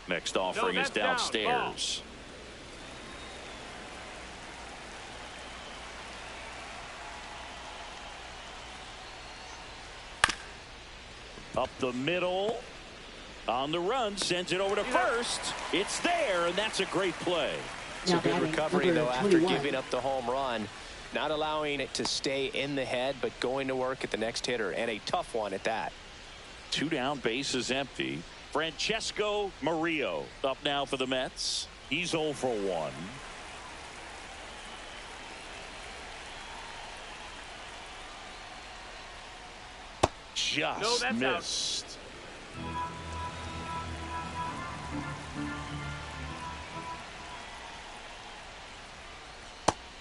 Next offering is downstairs. Up the middle. On the run. Sends it over to first. It's there, and that's a great play. It's a good recovery, though, after giving up the home run. Not allowing it to stay in the head, but going to work at the next hitter, and a tough one at that. 2 down, bases empty. Francesco Murillo up now for the Mets. He's 0 for 1. Just missed.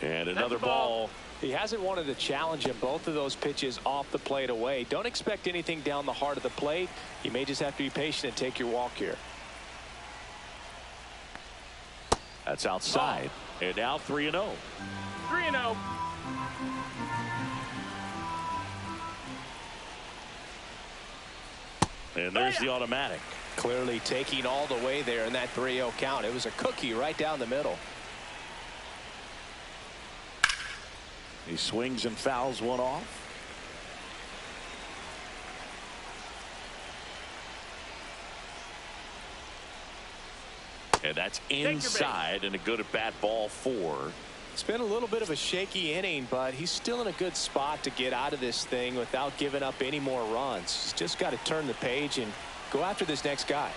And another ball. He hasn't wanted to challenge him. Both of those pitches off the plate away. Don't expect anything down the heart of the plate. You may just have to be patient and take your walk here. That's outside. And now 3-0. 3-0. And there's the automatic. Clearly taking all the way there in that 3-0 count. It was a cookie right down the middle. He swings and fouls one off. And that's inside, and a good at bat, ball 4. It's been a little bit of a shaky inning, but he's still in a good spot to get out of this thing without giving up any more runs. He's just got to turn the page and go after this next guy.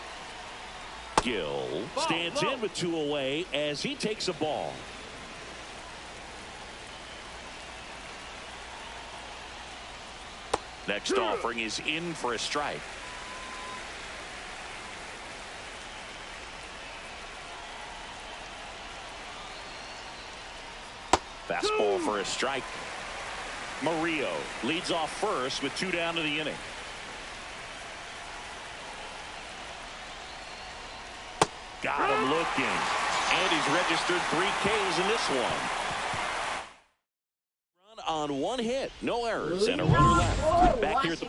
Gill stands in with 2 away as he takes a ball. Next offering is in for a strike. Fastball for a strike. Murillo leads off first with 2 down to the inning. Got him looking. And he's registered 3 Ks in this one. On 1 hit, no errors, and a runner left. Back here at the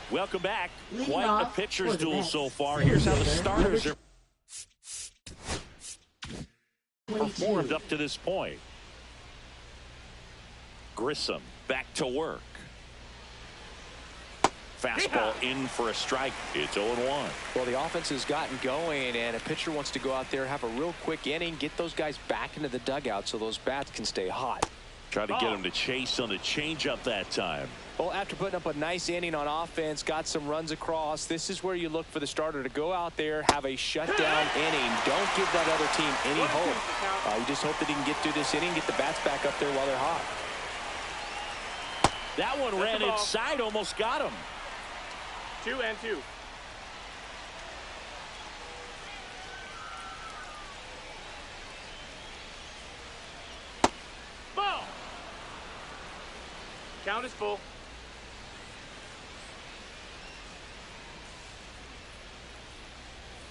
welcome back. Quite a pitcher's duel so far. Here's how the starters are performed up to this point. Grissom back to work. Fastball in for a strike. It's 0-1. Well, the offense has gotten going, and a pitcher wants to go out there, have a real quick inning, get those guys back into the dugout so those bats can stay hot. Try to get him to chase on the changeup that time. Well, after putting up a nice inning on offense, got some runs across, this is where you look for the starter to go out there, have a shutdown inning. Don't give that other team any hope. You just hope that he can get through this inning, get the bats back up there while they're hot. That one ran inside, almost got him. 2-2. Count is full.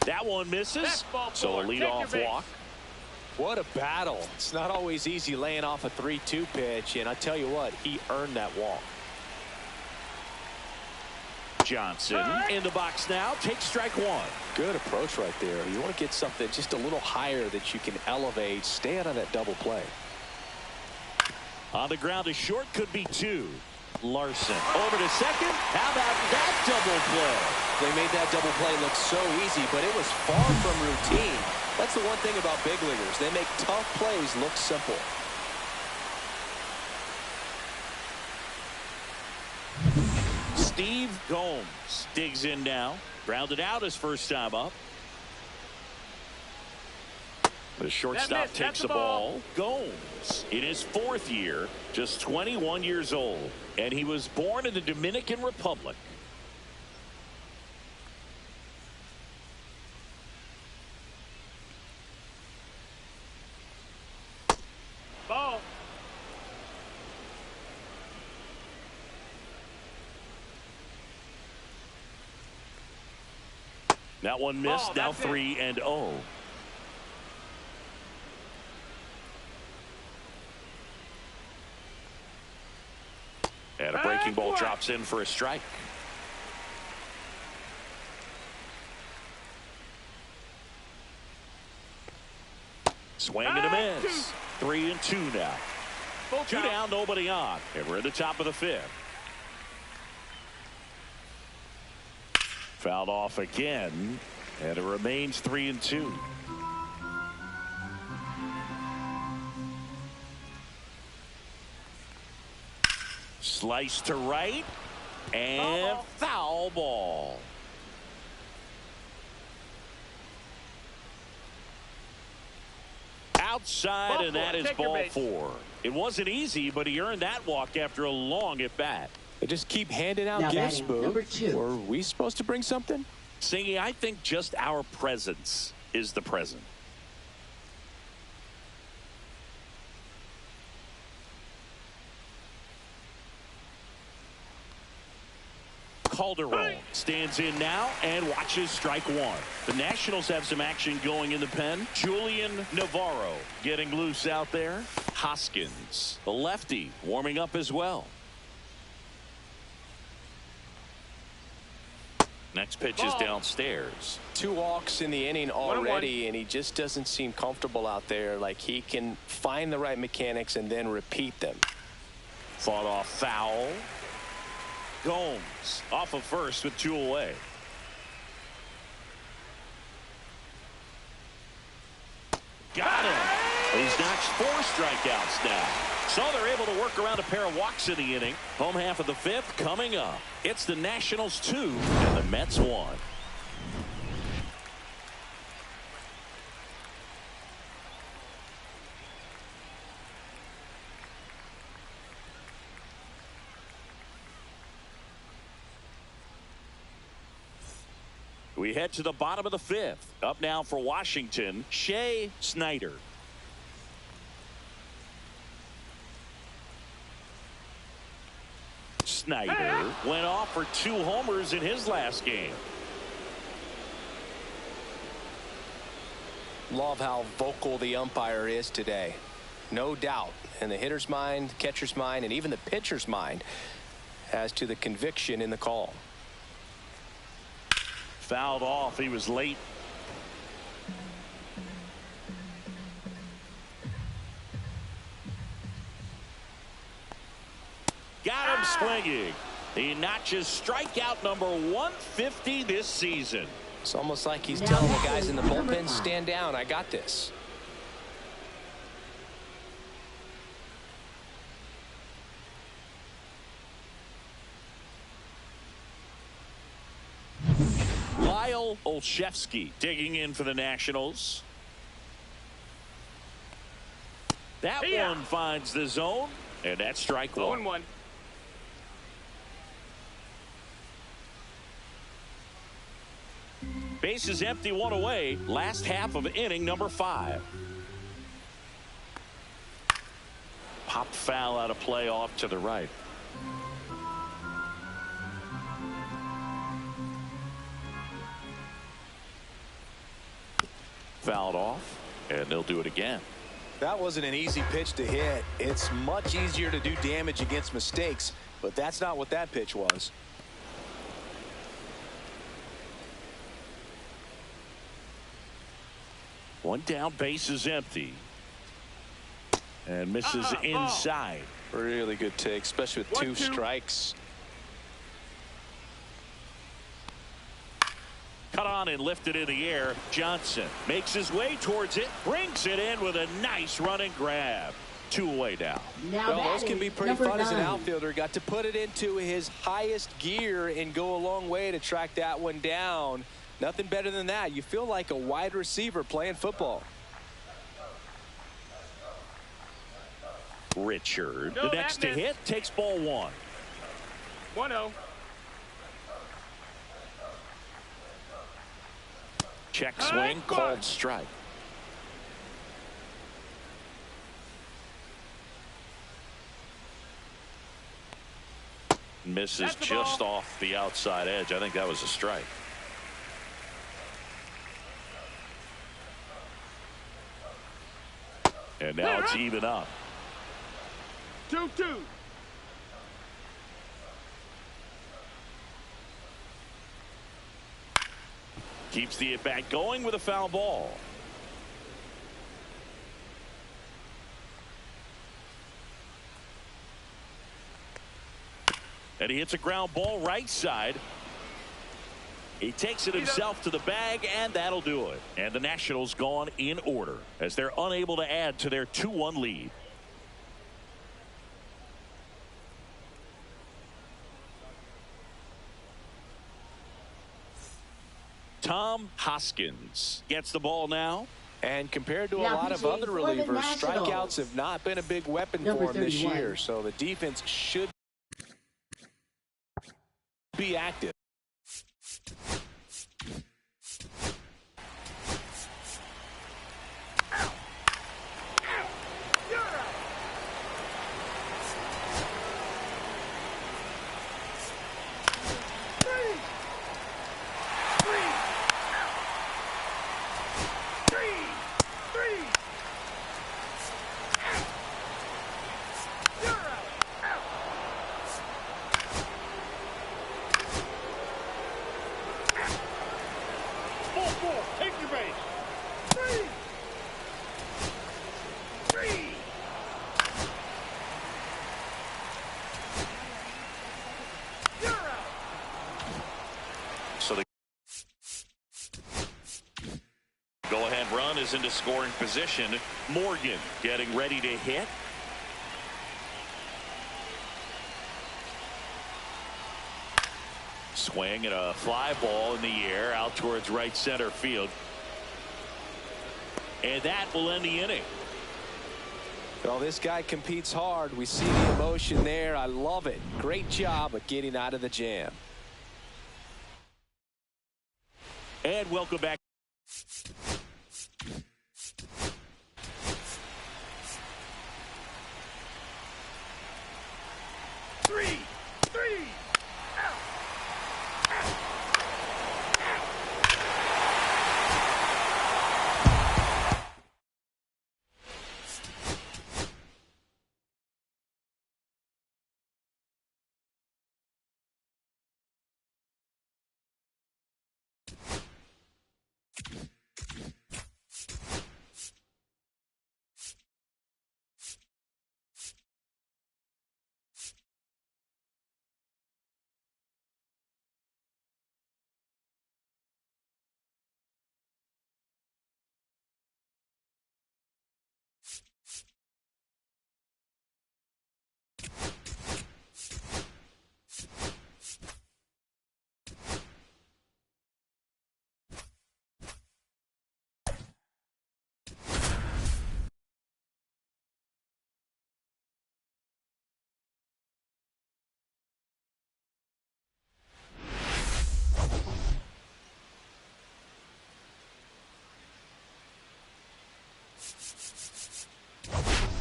That one misses. So a leadoff walk. What a battle. It's not always easy laying off a 3-2 pitch, and I tell you what, he earned that walk. Johnson in the box now. Takes strike one. Good approach right there. You want to get something just a little higher that you can elevate. Stay out of that double play. On the ground to short, could be two. Larson over to second. How about that double play? They made that double play look so easy, but it was far from routine. That's the one thing about big leaguers. They make tough plays look simple. Steve Gomes digs in now. Grounded out his first time up. The shortstop takes the ball. Gomes in his fourth year, just 21 years old, and he was born in the Dominican Republic. Ball. That one missed. Now 3-0. And a breaking ball drops in for a strike. Swing and a miss. 3-2 now. Two down, nobody on. And we're at the top of the fifth. Fouled off again, and it remains 3-2. Slice to right, and foul ball. Outside, and that is ball four. It wasn't easy, but he earned that walk after a long at bat. They just keep handing out gifts, Boo. Were we supposed to bring something? Singy, I think just our presence is the present. Calderon stands in now and watches strike one. The Nationals have some action going in the pen. Julian Navarro getting loose out there. Hoskins, the lefty, warming up as well. Next pitch is downstairs. 2 walks in the inning already, and he just doesn't seem comfortable out there. Like he can find the right mechanics and then repeat them. Fought off foul. Gomes off of first with 2 away. Got him. He's notched 4 strikeouts now. So they're able to work around a pair of walks in the inning. Home half of the fifth coming up. It's the Nationals 2 and the Mets 1. We head to the bottom of the fifth. Up now for Washington, Shea Snyder. Snyder went off for 2 homers in his last game. Love how vocal the umpire is today. No doubt in the hitter's mind, catcher's mind, and even the pitcher's mind as to the conviction in the call. Fouled off. He was late. Got him swinging. He notches strikeout number 150 this season. It's almost like he's telling the guys in the bullpen, stand down, I got this. Lyle Olszewski digging in for the Nationals. That one finds the zone, and that's strike one. 0-1. Bases empty, 1 away. Last half of inning number 5. Pop foul out of play off to the right. Fouled off, and they'll do it again. That wasn't an easy pitch to hit. It's much easier to do damage against mistakes, but that's not what that pitch was. One down, base is empty. And misses inside. Really good take, especially with two strikes. Cut on and lifted in the air. Johnson makes his way towards it, brings it in with a nice running grab. 2 away now. Well, those can be pretty fun as an outfielder. Got to put it into his highest gear and go a long way to track that one down. Nothing better than that. You feel like a wide receiver playing football. Richard, the next to hit, takes ball 1. 1-0. Check swing, called strike. Misses just off the outside edge. I think that was a strike. And now it's even up. 2-2. Keeps the at-bat going with a foul ball. And he hits a ground ball right side. He takes it himself to the bag, and that'll do it. And the Nationals gone in order as they're unable to add to their 2-1 lead. Tom Hoskins gets the ball now. And compared to a lot of other relievers, strikeouts have not been a big weapon for him this year. So the defense should be active. Take your base. 3. You're out. So the go-ahead run is into scoring position. Morgan getting ready to hit. Swing and a fly ball in the air out towards right center field. And that will end the inning. Well, this guy competes hard. We see the emotion there. I love it. Great job of getting out of the jam. And welcome back. Three.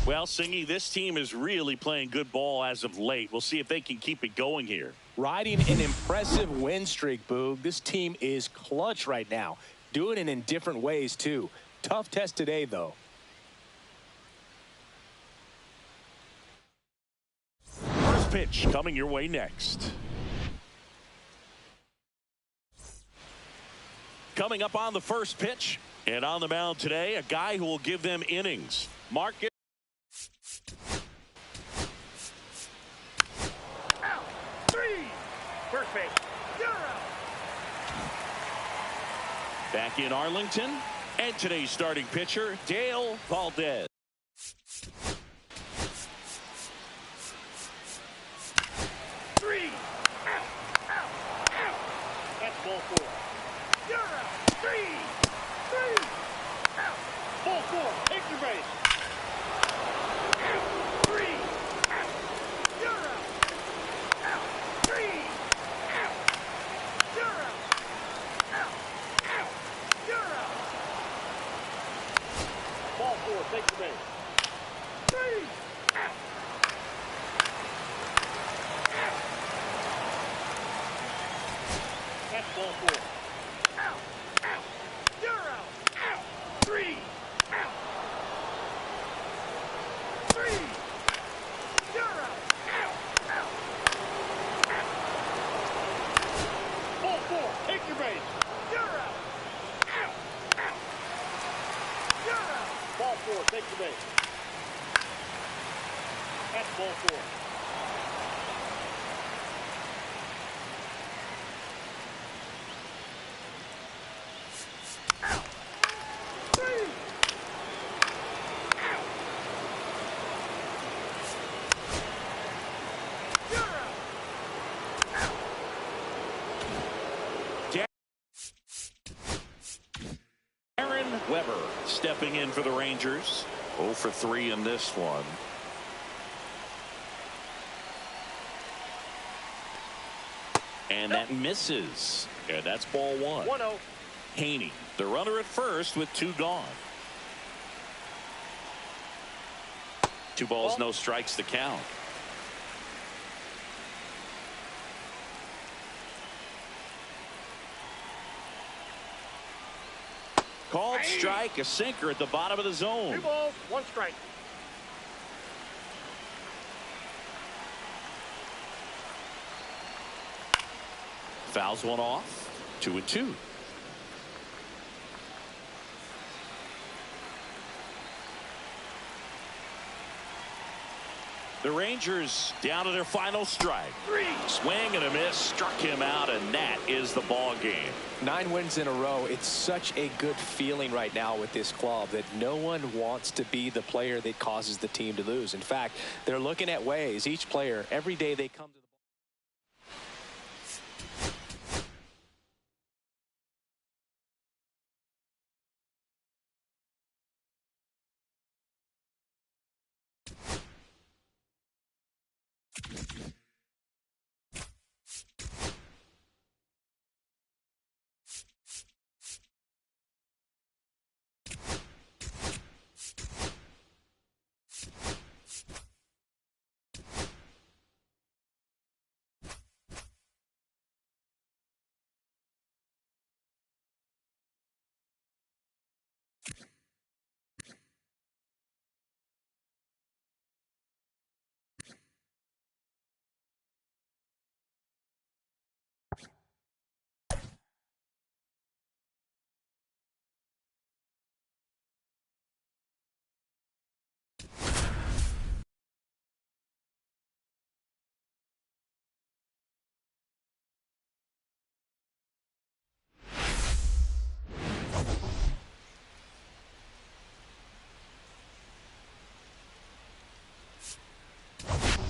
Well, Singy, this team is really playing good ball as of late. We'll see if they can keep it going here. Riding an impressive win streak, Boog. This team is clutch right now. Doing it in different ways, too. Tough test today, though. First pitch coming your way next. Coming up on the first pitch and on the mound today, a guy who will give them innings. Mark. Out. 3. First base. You're out. Back in Arlington, and today's starting pitcher, Dale Valdez. 3. Out. That's ball 4. You're out. 3. Out. Ball 4. Take your base. 3. Out. You're out. 3. Out. You're out. You're out. Ball 4. Take your base. 3. Out. That's ball 4. Out. You're out. 3. Out. 3. You're out. Ball 4. Take your base. You're out. You're out. Ball 4. Take your base. That's ball 4. Weber stepping in for the Rangers. 0 for 3 in this one. And that misses. And that's ball 1. 1-0. Haney, the runner at first with 2 gone. 2 balls, no strikes to count. Called strike, a sinker at the bottom of the zone. 2 balls, 1 strike. Fouls one off. 2-2. The Rangers down to their final strike. 3. Swing and a miss, struck him out, and that is the ball game. 9 wins in a row. It's such a good feeling right now with this club that no one wants to be the player that causes the team to lose. In fact, they're looking at ways, each player, every day they come to the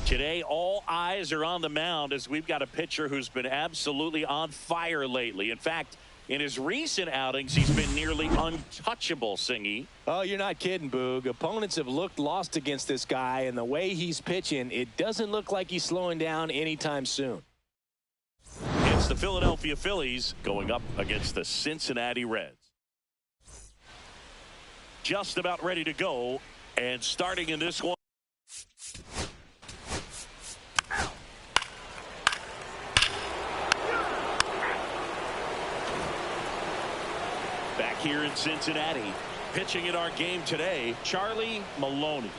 Today, all eyes are on the mound as we've got a pitcher who's been absolutely on fire lately. In fact, in his recent outings, he's been nearly untouchable, Singy. Oh, you're not kidding, Boog. Opponents have looked lost against this guy, and the way he's pitching, it doesn't look like he's slowing down anytime soon. It's the Philadelphia Phillies going up against the Cincinnati Reds. Just about ready to go, and starting in this one. Back here in Cincinnati, Pitching in our game today, Charlie Maloney.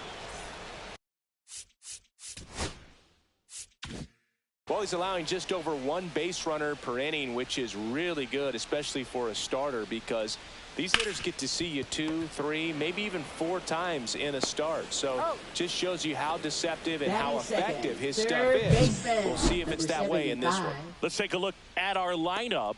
Well, he's allowing just over 1 base runner per inning, which is really good, especially for a starter, because these hitters get to see you 2, 3, maybe even 4 times in a start. So just shows you how deceptive and how effective his stuff is. We'll see if it's that way in this one. Let's take a look at our lineup.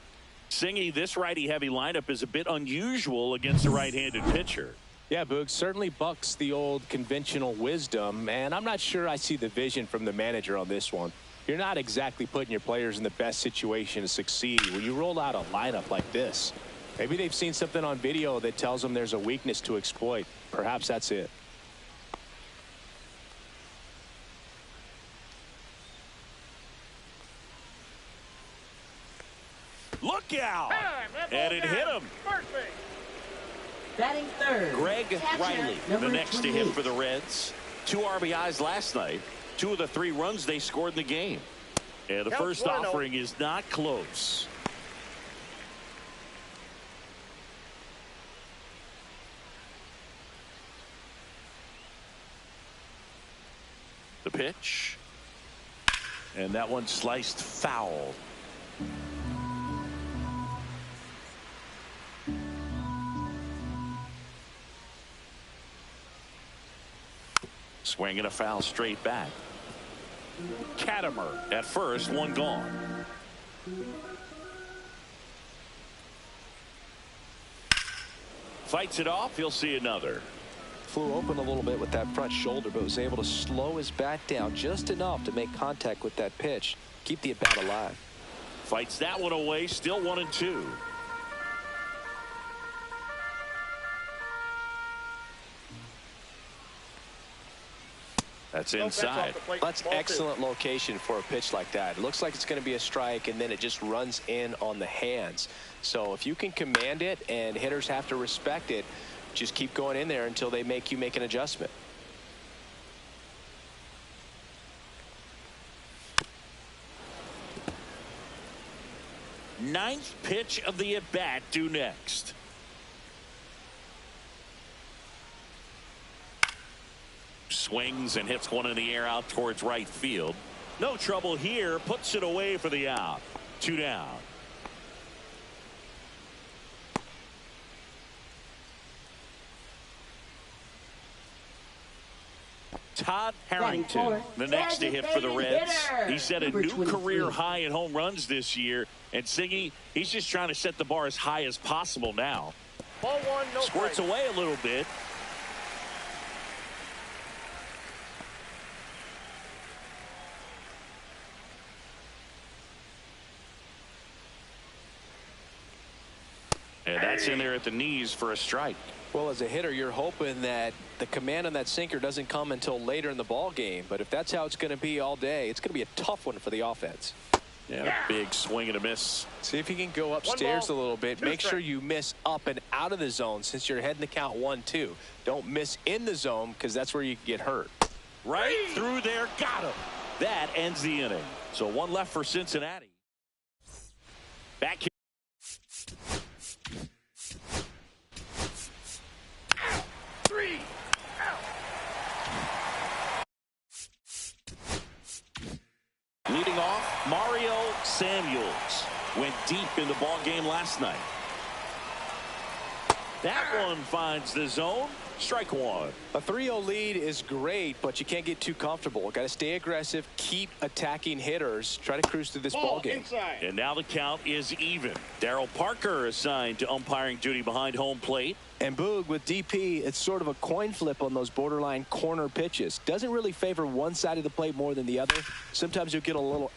Singy, this righty-heavy lineup is a bit unusual against a right-handed pitcher. Yeah, Boog, certainly bucks the old conventional wisdom, and I'm not sure I see the vision from the manager on this one. You're not exactly putting your players in the best situation to succeed when you roll out a lineup like this. Maybe they've seen something on video that tells them there's a weakness to exploit. Perhaps that's it. Look out! And it hit him. Batting third, Greg catcher, Riley, the next to hit for the Reds. 2 RBIs last night. 2 of the 3 runs they scored in the game. And the first offering is not close. The pitch. And that one sliced foul. Swinging a foul straight back. Katimer at first, 1 gone. Fights it off. He'll see another. Flew open a little bit with that front shoulder, but was able to slow his bat down just enough to make contact with that pitch. Keep the at-bat alive. Fights that one away. Still 1-2. That's inside. That's excellent location for a pitch like that. It looks like it's going to be a strike, and then it just runs in on the hands. So if you can command it and hitters have to respect it, just keep going in there until they make you make an adjustment. Ninth pitch of the at-bat due next. Swings and hits one in the air out towards right field. No trouble here. Puts it away for the out. 2 down. Todd Harrington, the next to hit for the Reds. He set a new career high in home runs this year. And Singy, he's just trying to set the bar as high as possible now. Ball 1, no Squirts away a little bit. And that's in there at the knees for a strike. Well, as a hitter, you're hoping that the command on that sinker doesn't come until later in the ball game. But if that's how it's going to be all day, it's going to be a tough one for the offense. Yeah, big swing and a miss. See if you can go upstairs a little bit. Make sure you miss up and out of the zone since you're heading the count 1-2. Don't miss in the zone because that's where you get hurt. Right through there. Got him. That ends the inning. So 1 left for Cincinnati. Back here. Leading off, Mario Samuels went deep in the ball game last night. That one finds the zone. Strike 1. A 3-0 lead is great, but you can't get too comfortable. Got to stay aggressive, keep attacking hitters, try to cruise through this ball game. Inside. And now the count is even. Darryl Parker assigned to umpiring duty behind home plate. And Boog, with DP, it's sort of a coin flip on those borderline corner pitches. Doesn't really favor one side of the plate more than the other. Sometimes you'll get a little...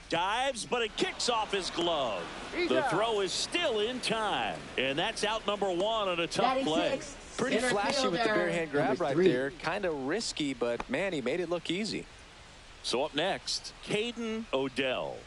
Dives, but it kicks off his glove. The throw is still in time. And that's out number 1 on a tough play. Pretty flashy with the bare hand grab right there. Kind of risky, but, man, he made it look easy. So up next, Caden Odell.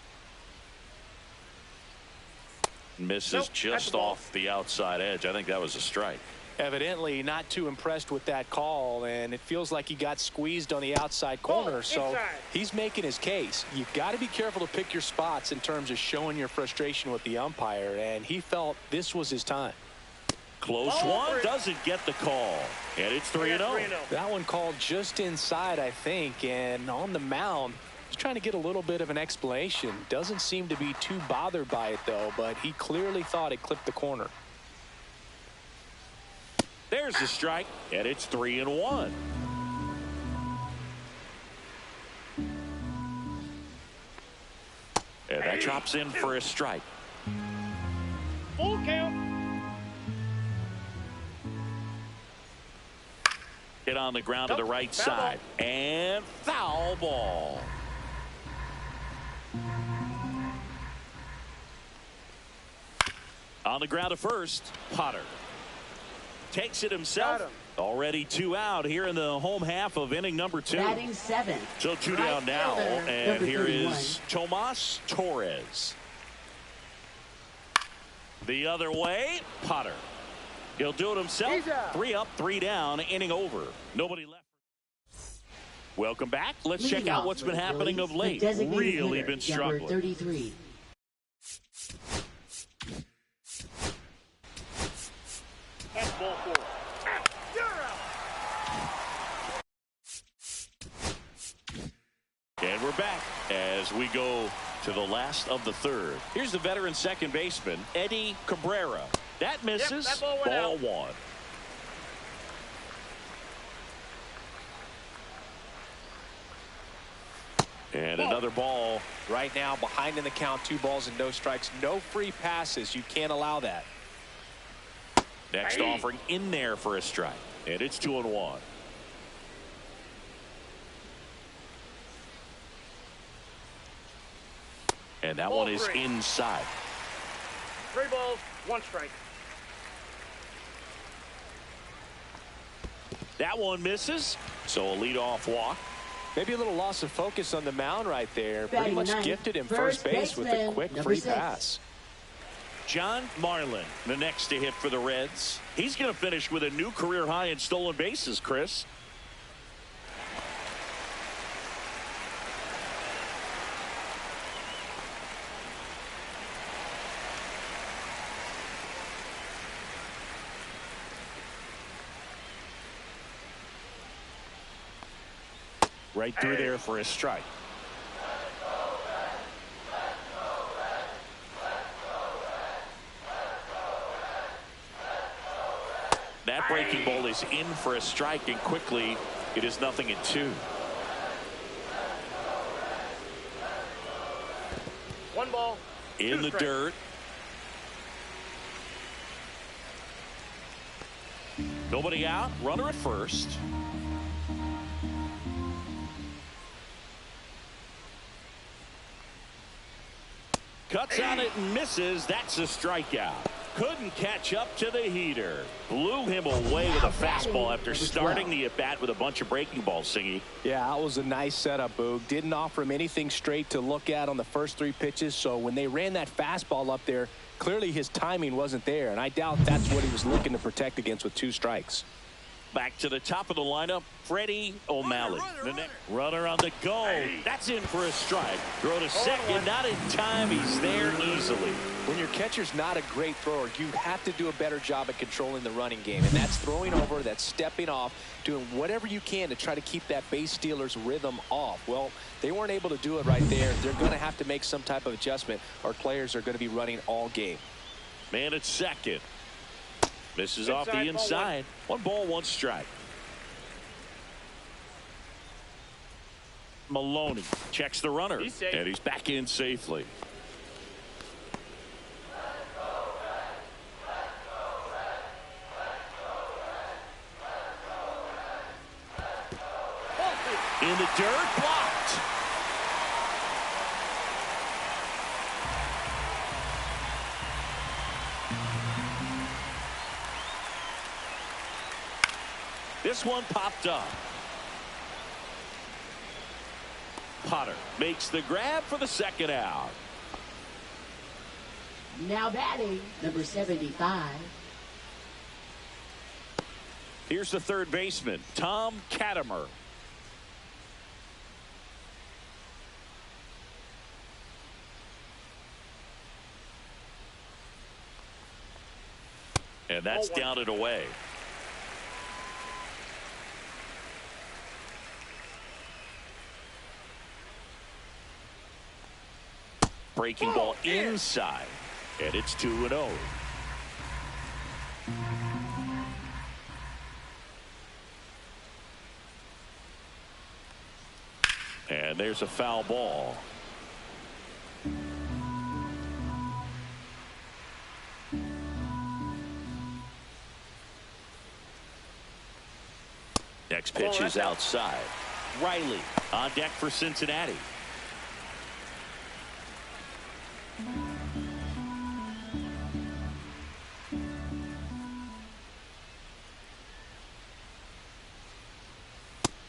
Misses just off the outside edge. I think that was a strike. Evidently not too impressed with that call, and it feels like he got squeezed on the outside corner, so he's making his case. You've got to be careful to pick your spots in terms of showing your frustration with the umpire, and he felt this was his time. Close one, doesn't get the call. And it's 3-0. That one called just inside, I think, and on the mound, he's trying to get a little bit of an explanation. Doesn't seem to be too bothered by it, though, but he clearly thought it clipped the corner. There's the strike, and it's 3-1. And that drops in for a strike. Full count. Hit on the ground to the right side. And foul ball. On the ground to first, Potter takes it himself. Already 2 out here in the home half of inning number 2. Batting 7. So 2 down now, and here is Tomas Torres. The other way, Potter. He'll do it himself. 3 up, 3 down, inning over. Nobody left. Welcome back. Let's check out what's been happening of late. Really been struggling. 33. That's ball 4. And we're back as we go to the last of the third. Here's the veteran second baseman, Eddie Cabrera. That misses. That ball went ball out. 1. And another ball. Right now, behind in the count, 2 balls and no strikes. No free passes. You can't allow that. Next offering in there for a strike. And it's 2-1. And that one is inside. 3 balls, 1 strike. That one misses. So a leadoff walk. Maybe a little loss of focus on the mound right there. Pretty much gifted him first base with a quick free pass. John Marlin, the next to hit for the Reds. He's going to finish with a new career high in stolen bases, Chris. Right through there for a strike. That breaking ball is in for a strike, and quickly it is 0-2. 1 ball. In the dirt. Nobody out. Runner at first. Cuts on it and misses. That's a strikeout. Couldn't catch up to the heater. Blew him away with a fastball after starting the at-bat with a bunch of breaking balls, Singy. Yeah, that was a nice setup, Boog. Didn't offer him anything straight to look at on the first 3 pitches, so when they ran that fastball up there, clearly his timing wasn't there, and I doubt that's what he was looking to protect against with 2 strikes. Back to the top of the lineup, Freddie O'Malley. The next runner on the go. That's in for a strike. Throw to second, not in time. He's there easily. When your catcher's not a great thrower, you have to do a better job at controlling the running game, and that's throwing over, that's stepping off, doing whatever you can to try to keep that base stealer's rhythm off. Well, they weren't able to do it right there. They're going to have to make some type of adjustment, or players are going to be running all game. Man at second. Misses off the inside. 1 ball, 1 strike. Maloney checks the runner, and he's back in safely. In the dirt, blocked. This one popped up. Potter makes the grab for the second out. Now batting, number 75. Here's the third baseman, Tom Katimer. And that's down and away. Breaking ball inside. And it's 2-0. And there's a foul ball. Next pitch is outside. Riley on deck for Cincinnati.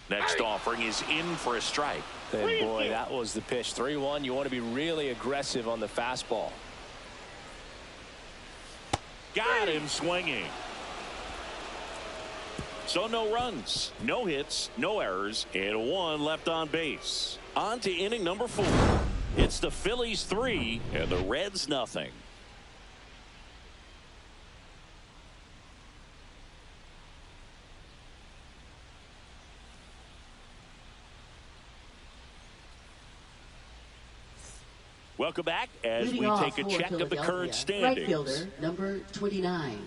Next offering is in for a strike. And boy, that was the pitch. 3-1. You want to be really aggressive on the fastball. Got him swinging. So no runs, no hits, no errors, and 1 left on base. On to inning number 4. It's the Phillies 3 and the Reds nothing. Welcome back as Leading we off take a for check of the current Philadelphia, standings. right fielder, number 29.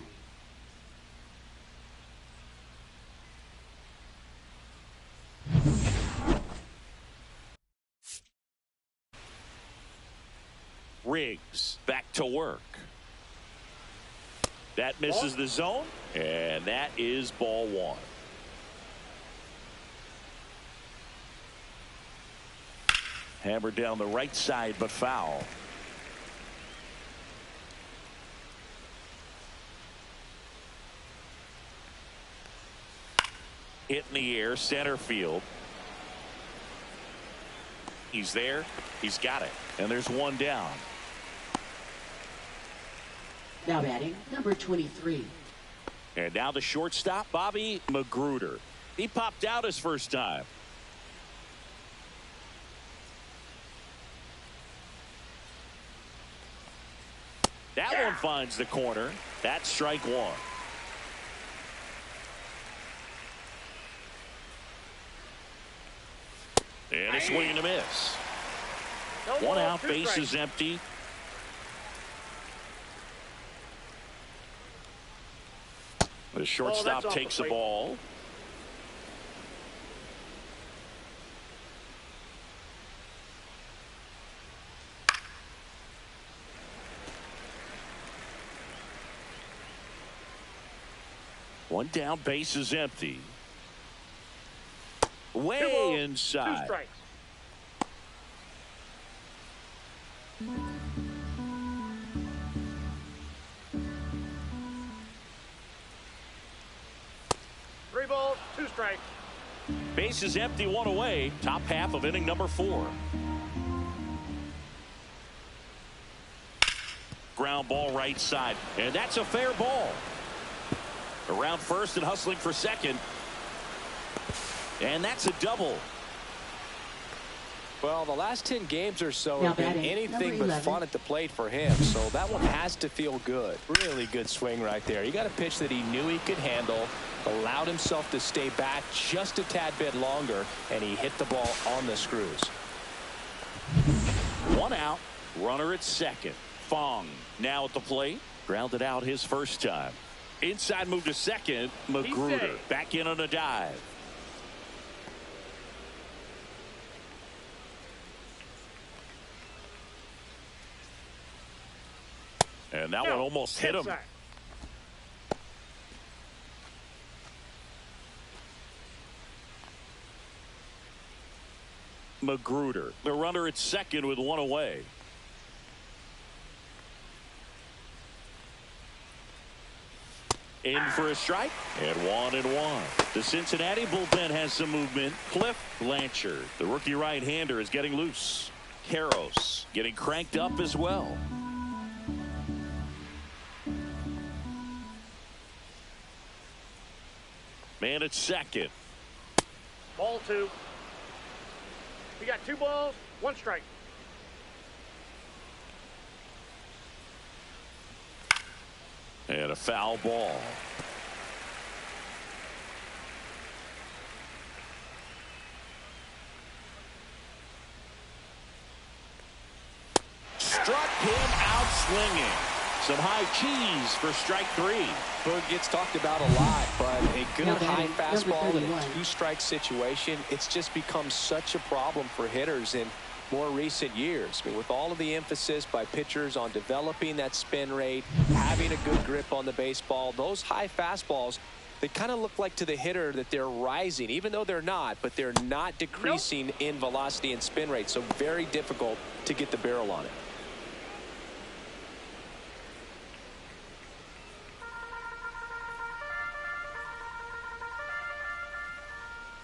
Riggs back to work. That misses the zone, and that is ball 1. Hammered down the right side, but foul. Hit in the air, center field. He's there. He's got it. And there's 1 down. Now batting, number 23. And now the shortstop, Bobby Magruder. He popped out his first time. That one finds the corner. That's strike 1. And a swing and a miss. 1 out, base is empty. The shortstop takes the ball. One down, base is empty. Way inside. 2 strikes. Three balls, 2 strikes. Base is empty, 1 away. Top half of inning number 4. Ground ball right side, and that's a fair ball. Around first and hustling for second. And that's a double. Well, the last 10 games or so Now have been batting, anything number but 11. fun at the plate for him. So that one has to feel good. Really good swing right there. He got a pitch that he knew he could handle, allowed himself to stay back just a tad bit longer, and he hit the ball on the screws. 1 out, runner at second. Fong now at the plate. Grounded out his first time. Inside move to second. Magruder back in on a dive. And that one almost hit him. Magruder, the runner at second with 1 away. In for a strike, and 1-1. The Cincinnati bullpen has some movement. Cliff Blanchard, the rookie right-hander, is getting loose. Karros getting cranked up as well. Man at second. Ball 2. We got 2 balls, 1 strike. And a foul ball. Struck him out swinging. Some high cheese for strike 3. Boog gets talked about a lot, but a good high fastball in a 2-strike situation, it's just become such a problem for hitters in more recent years. I mean, with all of the emphasis by pitchers on developing that spin rate, having a good grip on the baseball, those high fastballs, they kind of look like to the hitter that they're rising, even though they're not, but they're not decreasing in velocity and spin rate. So very difficult to get the barrel on it.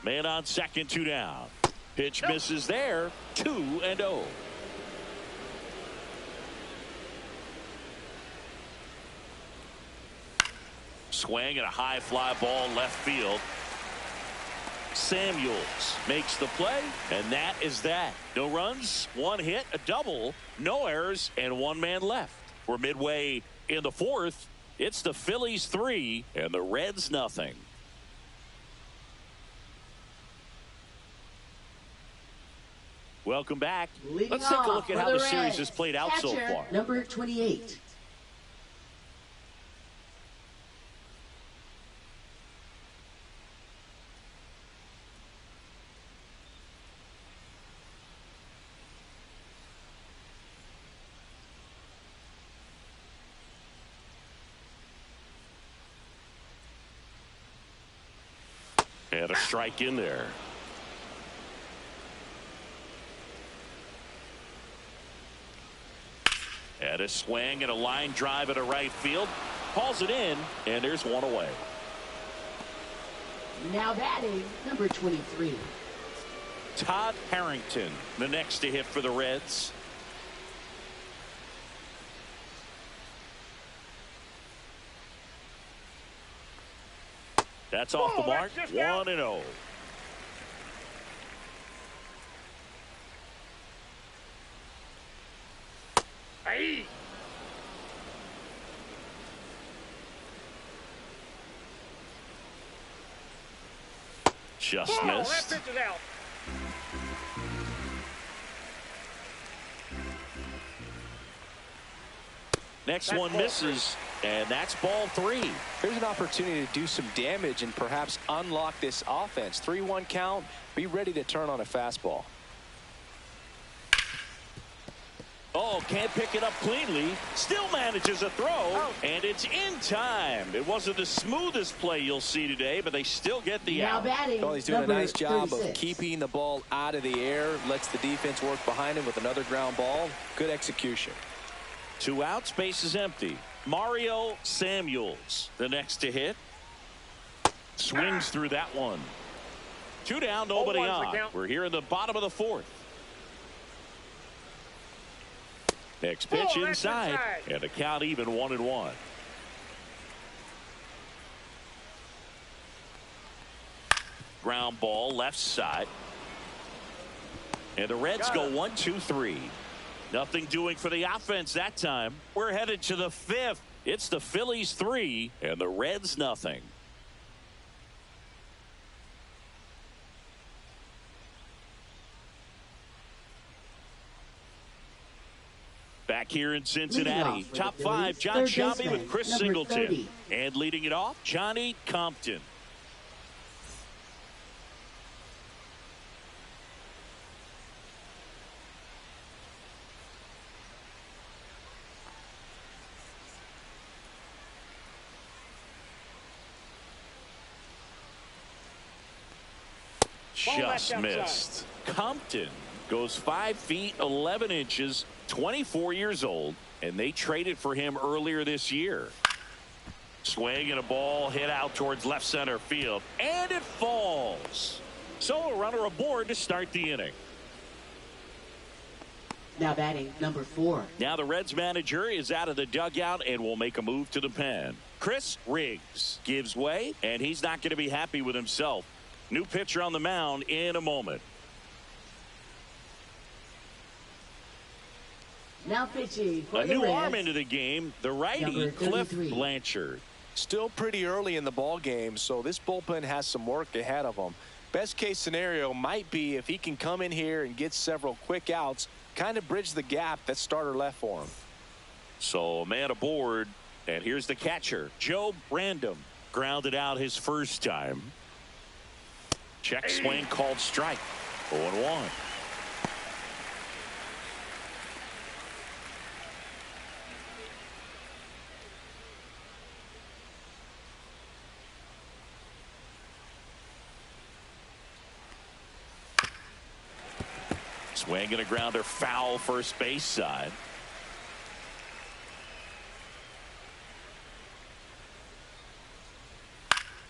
Man on second, 2 down. Pitch misses there. 2-0. Swing and a high fly ball left field. Samuels makes the play, and that is that. No runs, 1 hit, a double, no errors, and 1 man left. We're midway in the 4th. It's the Phillies 3 and the Reds nothing. Welcome back. Let's take a look at how the series has played out so far. Number 28. And a strike in there. And a swing and a line drive at a right field. Calls it in, and there's 1 away. Now batting, number 23. Todd Harrington, the next to hit for the Reds. That's off the mark. 1-0. Hey. Just missed. That pitch is out. Next one misses, and that's ball 3. Here's an opportunity to do some damage and perhaps unlock this offense. 3-1 count. Be ready to turn on a fastball. Oh, can't pick it up cleanly. Still manages a throw, and it's in time. It wasn't the smoothest play you'll see today, but they still get the Now out. batting, Well, he's doing a nice job 36. of keeping the ball out of the air. Lets the defense work behind him with another ground ball. Good execution. 2 outs, base is empty. Mario Samuels, the next to hit. Swings through that one. 2 down, nobody 0-1's the on. count. We're here in the bottom of the 4th. Next pitch that's inside, inside. and a count even 1-1. Ground ball left side. And the Reds go 1-2-3. Nothing doing for the offense that time. We're headed to the 5th. It's the Phillies 3 and the Reds nothing. Back here in Cincinnati, top 5, John Shelby with Chris Singleton. 30. And leading it off, Johnny Compton. Just missed. Compton goes 5 feet 11 inches, 24 years old, and they traded for him earlier this year. Swing and a ball hit out towards left center field, and it falls. So a runner aboard to start the inning. Now batting, number 4. Now the Reds manager is out of the dugout and will make a move to the pen. Chris Riggs gives way, and he's not going to be happy with himself. New pitcher on the mound in a moment. Now pitching for A the new Reds, arm into the game, the righty number Cliff 33. Blanchard. Still pretty early in the ball game, so this bullpen has some work ahead of them. Best case scenario might be if he can come in here and get several quick outs, kind of bridge the gap that starter left for him. So a man aboard, and here's the catcher, Joe Random. Grounded out his first time. Check swing called strike. 0-1. Swing and a grounder foul first base side.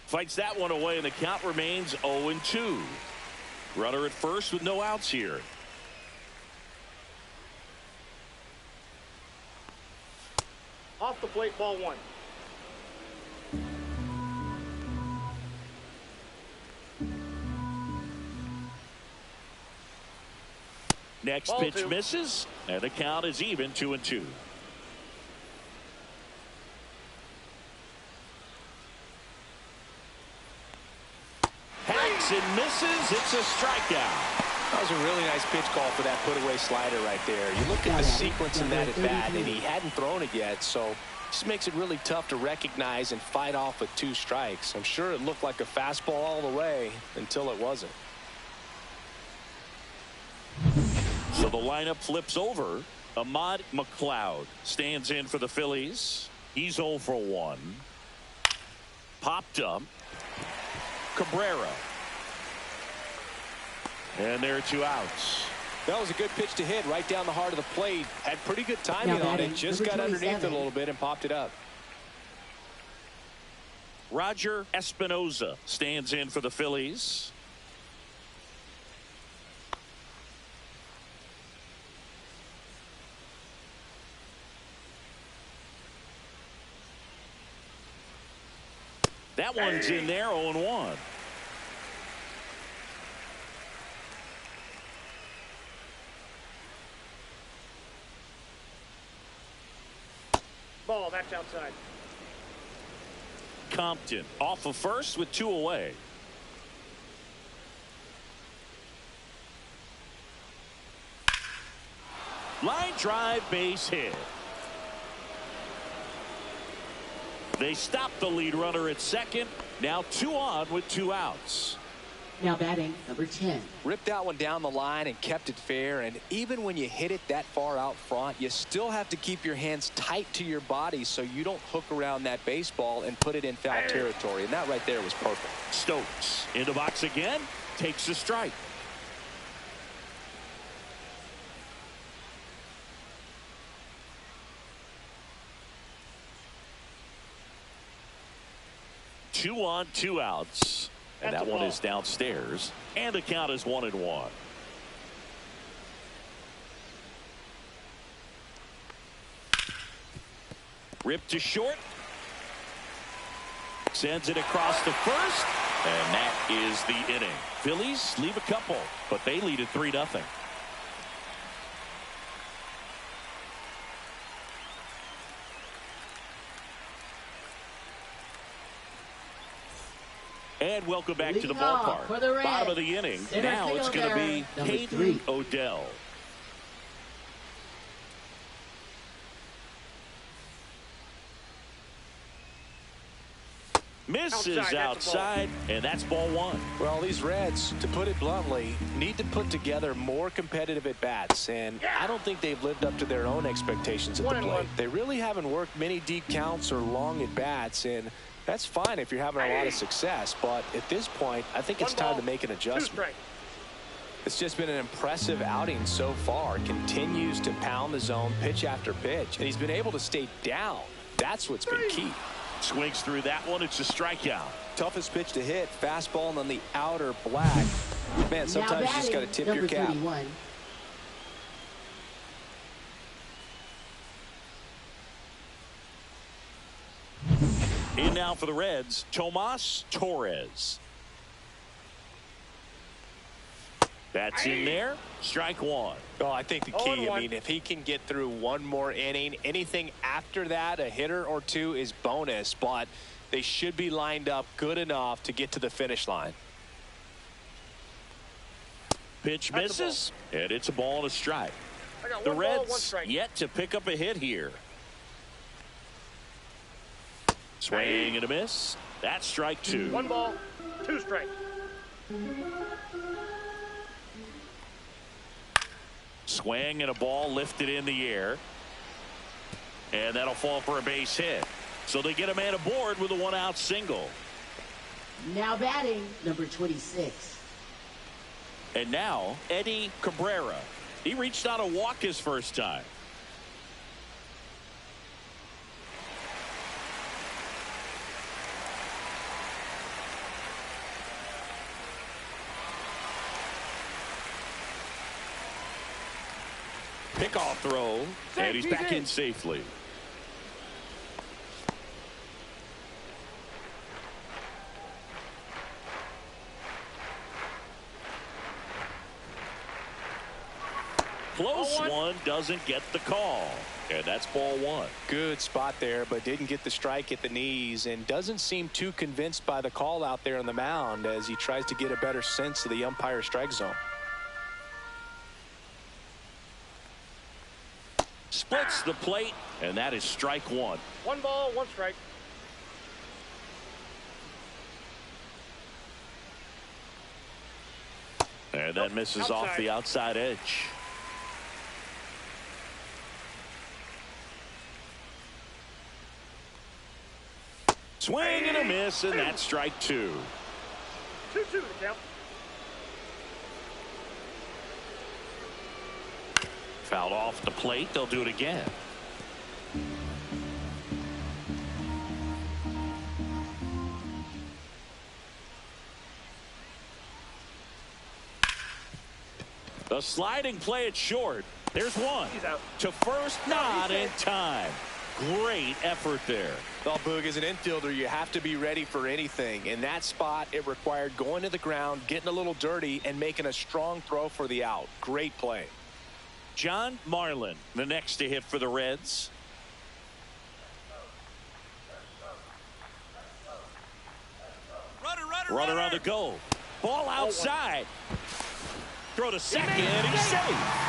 Fights that one away, and the count remains 0-2. Runner at first with no outs here. Off the plate, ball one. Next Ball pitch two. misses, and the count is even 2-2. Hacks and misses. It's a strikeout. That was a really nice pitch call for that put-away slider right there. You look at the sequence in that at-bat, and he hadn't thrown it yet, so just makes it really tough to recognize and fight off with 2 strikes. I'm sure it looked like a fastball all the way until it wasn't. So the lineup flips over. Ahmad McLeod stands in for the Phillies. He's 0 for 1. Popped up. Cabrera. And there are 2 outs. That was a good pitch to hit right down the heart of the plate. Had pretty good timing Now on batting, it. Just number got underneath it a 27. little bit and popped it up. Roger Espinoza stands in for the Phillies. That one's in there, 0-1. Ball, that's outside. Compton off of first with 2 away. Line drive, base hit. They stop the lead runner at second. Now 2 on with 2 outs. Now batting, number 10. Ripped that one down the line and kept it fair, and even when you hit it that far out front, you still have to keep your hands tight to your body so you don't hook around that baseball and put it in foul territory, and that right there was perfect. Stokes in the box again, takes a strike. Two on, 2 outs. And That's that a one ball. is downstairs. And the count is 1-1. Ripped to short. Sends it across to first. And that is the inning. Phillies leave a couple, but they lead at 3-0. And welcome back to the Leading off ballpark. for the Reds, Bottom of the inning. center Now it's going to be fielder, number Hayden 3. Odell. Misses outside, and that's ball 1. Well, these Reds, to put it bluntly, need to put together more competitive at-bats, and I don't think they've lived up to their own expectations at the 1-1. plate. They really haven't worked many deep counts or long at-bats, and that's fine if you're having a lot of success, but at this point, I think it's time to make an 2 adjustment. strikes. It's just been an impressive outing so far. Continues to pound the zone pitch after pitch, and he's been able to stay down. That's what's been key. Swings through that one. It's a strikeout. Toughest pitch to hit, fastball on the outer black. Man, sometimes you just got to tip your cap. 31. In now for the Reds, Tomas Torres. That's in there. Strike one. Oh, I think the key, I mean, if he can get through one more inning, anything after that, a hitter or two is bonus, but they should be lined up good enough to get to the finish line. Pitch misses, and it's a ball and a strike. The Reds yet to pick up a hit here. Swing and a miss. That's strike two. 1 ball, 2 strikes. Swing and a ball lifted in the air. And that'll fall for a base hit. So they get a man aboard with a 1-out single. Now batting, number 26. And now, Eddie Cabrera. He reached out a walk his first time. Pickoff throw, and he's back in safely. Close one doesn't get the call. And that's ball one. Good spot there, but didn't get the strike at the knees and doesn't seem too convinced by the call out there on the mound as he tries to get a better sense of the umpire strike zone. Splits the plate, and that is strike one. 1 ball, 1 strike. And that misses off the outside edge. Swing and a miss, and that's strike two. 2-2 the count. Fouled off the plate. They'll do it again. The sliding play at short. There's one. He's out. To first, not in time. Great effort there. Well, Boog, as an infielder, you have to be ready for anything. In that spot, it required going to the ground, getting a little dirty, and making a strong throw for the out. Great play. John Marlin, the next to hit for the Reds. Runner on the go. Ball outside. Throw to second, and he's safe.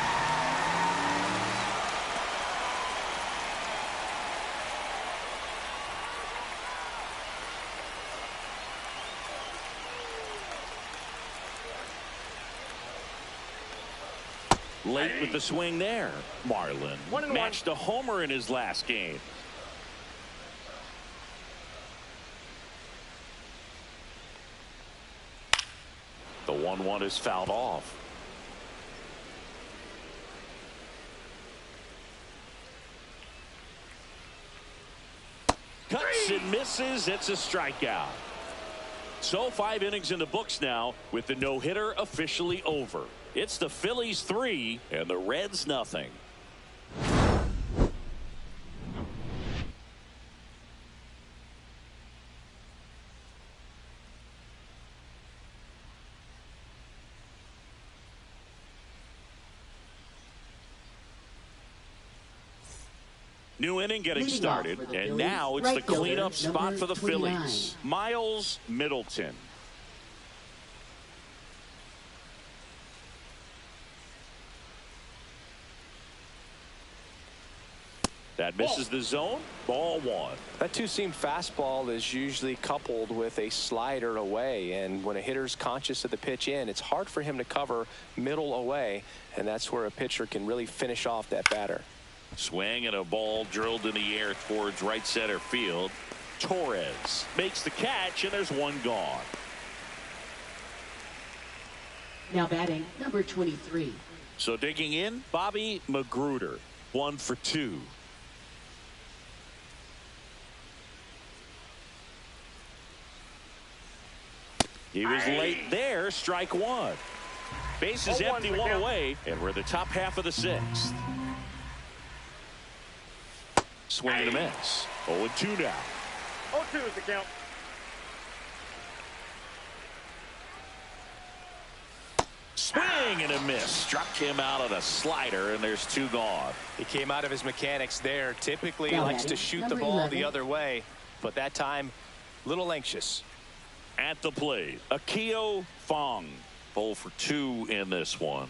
Late with the swing there. Marlin matched a homer in his last game. The 1-1 is fouled off. Cuts and misses. It's a strikeout. So 5 innings in the books now with the no-hitter officially over. It's the Phillies 3 and the Reds nothing. New inning getting started, and now it's the cleanup spot for the Phillies. Miles Middleton. That misses the zone. Ball one. That two-seam fastball is usually coupled with a slider away, and when a hitter's conscious of the pitch in, it's hard for him to cover middle away, and that's where a pitcher can really finish off that batter. Swing and a ball drilled in the air towards right center field. Torres makes the catch, and there's one gone. Now batting, number 23. So digging in, Bobby Magruder, 1 for 2. He was late there. Strike one. Base is empty, one away, and we're the top half of the 6th. Swing and a miss. 0-2 now. 0-2 is the count. Swing and a miss. Struck him out on a slider, and there's 2 gone. He came out of his mechanics there. Typically, he Now likes to batting, shoot the number ball 11. the other way, but that time, a little anxious. At the plate, Akio Fong. 0 for 2 in this one.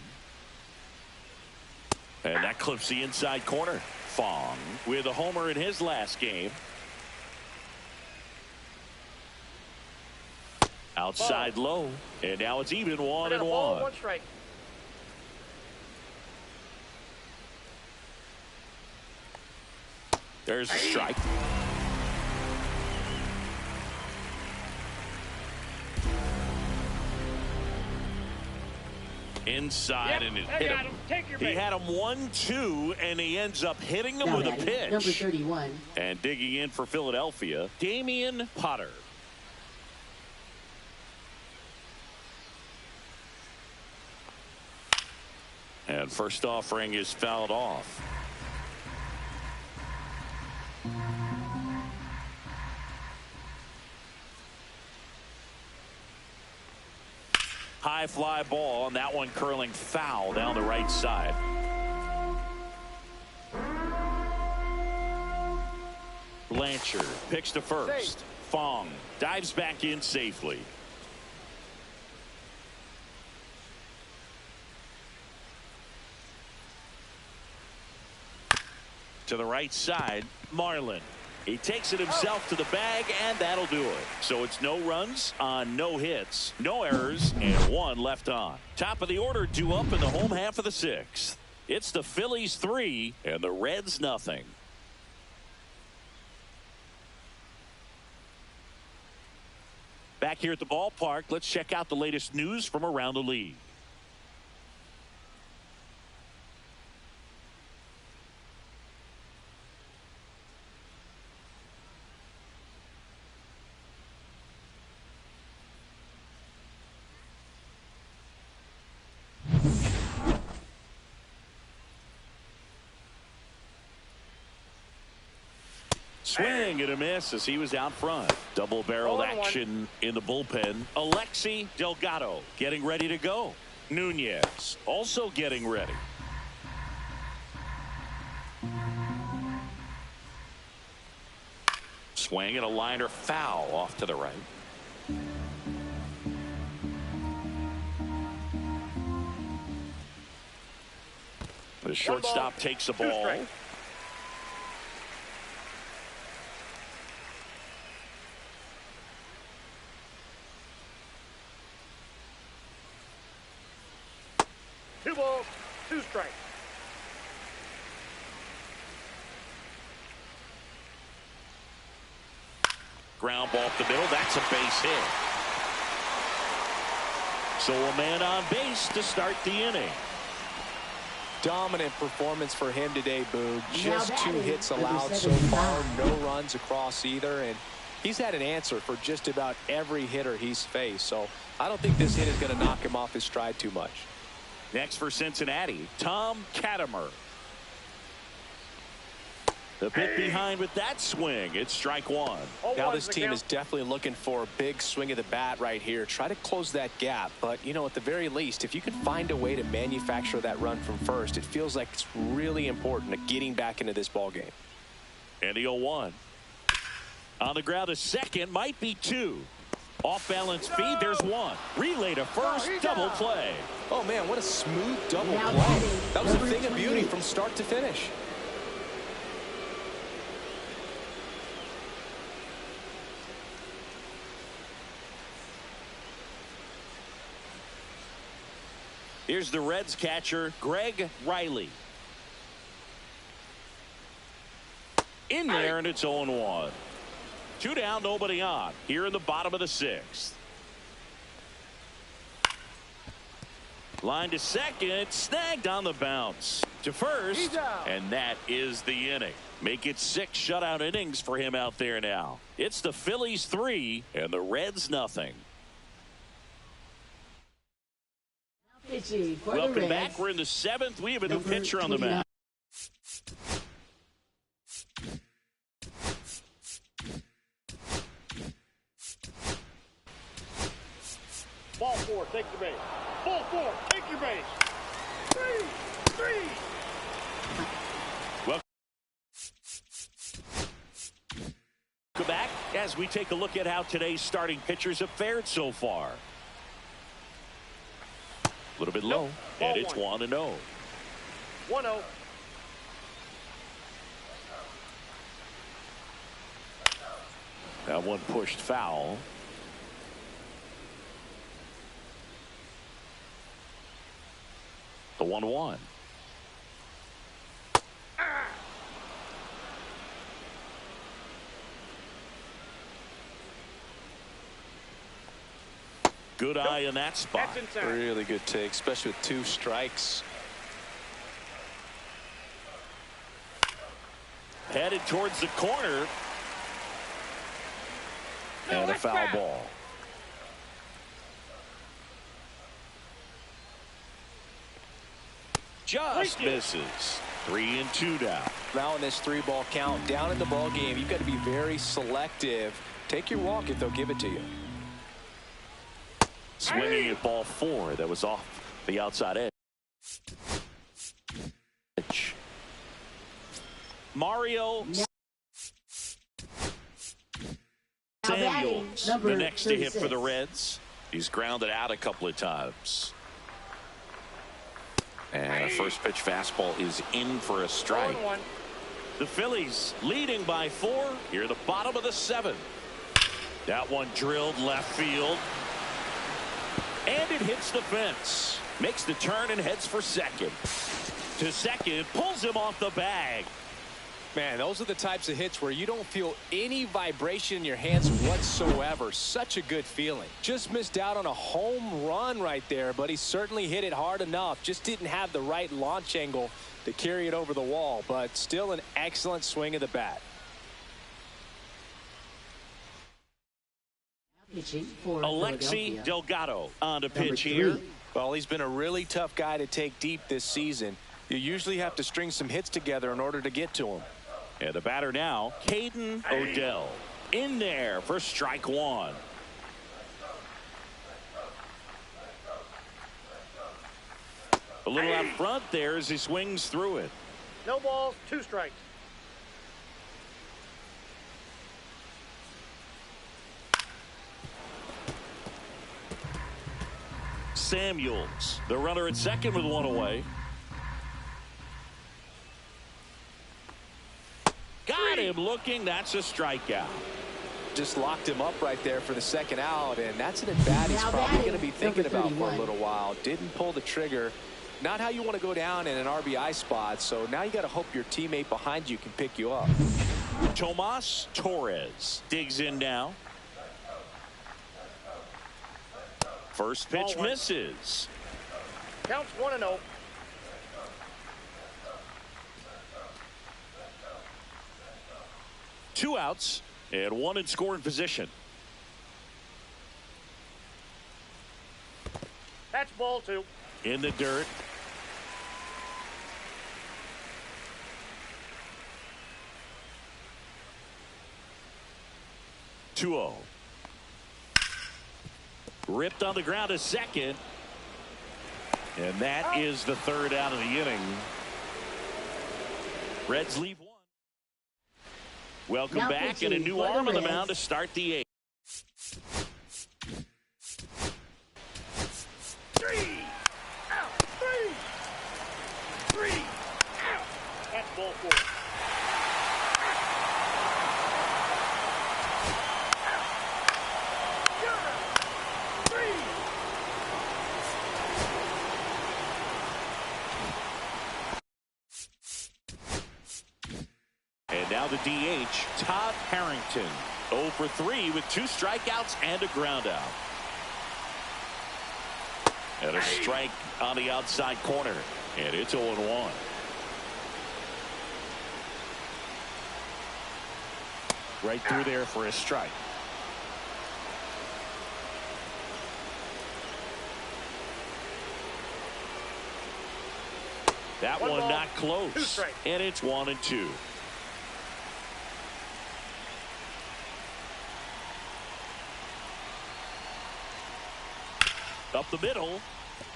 And that clips the inside corner. Fong with a homer in his last game. Outside low, and now it's even 1-1. 1 strike. There's a strike. Inside, and it hit him. He had him 1-2, and he ends up hitting him Now with a batting, pitch. number 31. And digging in for Philadelphia, Damian Potter. And first offering is fouled off. High fly ball, and that one curling foul down the right side. Blanchard picks to first. Fong dives back in safely. To the right side, Marlin. He takes it himself to the bag, and that'll do it. So it's no runs on no hits, no errors, and 1 left on. Top of the order due up in the home half of the 6th. It's the Phillies 3 and the Reds nothing. Back here at the ballpark, let's check out the latest news from around the league. Swing and a miss as he was out front. Double-barreled action in the bullpen. Alexi Delgado getting ready to go. Nunez also getting ready. Swing and a liner foul off to the right. The shortstop takes the ball. Two balls, 2 strikes. Ground ball up the middle. That's a base hit. So a man on base to start the inning. Dominant performance for him today, Boog. Just Now 2 batting, hits number allowed so 75. far. No runs across either. And he's had an answer for just about every hitter he's faced. So I don't think this hit is going to knock him off his stride too much. Next for Cincinnati, Tom Katimer. The bit behind with that swing. It's strike 1. Now this team is definitely looking for a big swing of the bat right here. Try to close that gap. But, you know, at the very least, if you can find a way to manufacture that run from first, it feels like it's really important to getting back into this ball game. And the 0-1. On the ground to second, might be 2. Off balance feed, there's 1. Relay to first, double play. Oh, man, what a smooth double Now play. batting, That was a number thing of beauty 28. from start to finish. Here's the Reds catcher, Greg Riley. In there, and it's 0-1. 2 down, nobody on. Here in the bottom of the 6th. Line to second, snagged on the bounce. To first, and that is the inning. Make it 6 shutout innings for him out there now. It's the Phillies 3 and the Reds nothing. Pitching for the Welcome Reds. back. We're in the 7th. We have a new Number pitcher on the 29. mound. Ball 4, take your base. Ball 4, take your base. 3. Welcome back as we take a look at how today's starting pitchers have fared so far. A little bit low, and it's 1-0. 1-0. That one pushed foul. The 1-1. Good eye in that spot. Really good take, especially with 2 strikes. Headed towards the corner. And a foul ball. Just misses. 3-2 now. Now in this 3-ball count, down in the ball game, you've got to be very selective. Take your walk if they'll give it to you. Swinging at ball 4 that was off the outside edge. Mario Samuels, the next to hit for the Reds. He's grounded out a couple of times. And a first pitch fastball is in for a strike. The Phillies leading by 4 here at the bottom of the 7th. That one drilled left field. And it hits the fence. Makes the turn and heads for second. To second, pulls him off the bag. Man, those are the types of hits where you don't feel any vibration in your hands whatsoever. Such a good feeling. Just missed out on a home run right there, but he certainly hit it hard enough. Just didn't have the right launch angle to carry it over the wall, but still an excellent swing of the bat. Alexi Delgado on the pitch here. Well, he's been a really tough guy to take deep this season. You usually have to string some hits together in order to get to him. And the batter now, Caden Odell. In there for strike 1. A little out front there as he swings through it. No balls, 2 strikes. Samuels, the runner at second with 1 away. Got him looking. That's a strikeout. Just locked him up right there for the second out, and that's an at-bat he's probably going to be thinking about for a little while. Didn't pull the trigger. Not how you want to go down in an RBI spot, so now you got to hope your teammate behind you can pick you up. Tomas Torres digs in now. First pitch misses. Counts 1-0. Two outs and 1 in scoring position. That's ball 2. In the dirt. (2-0). Ripped on the ground to second. And that is the 3rd out of the inning. Reds leave 1. Welcome Now back, and a new arm on the mound to start the 8th. 3 out. 3 out. That's ball 4. And now the DH, Todd Harrington. 0 for 3 with 2 strikeouts and a ground out. And a strike on the outside corner. And it's 0-1. Right through there for a strike. That one not close. And it's 1-2. Up the middle.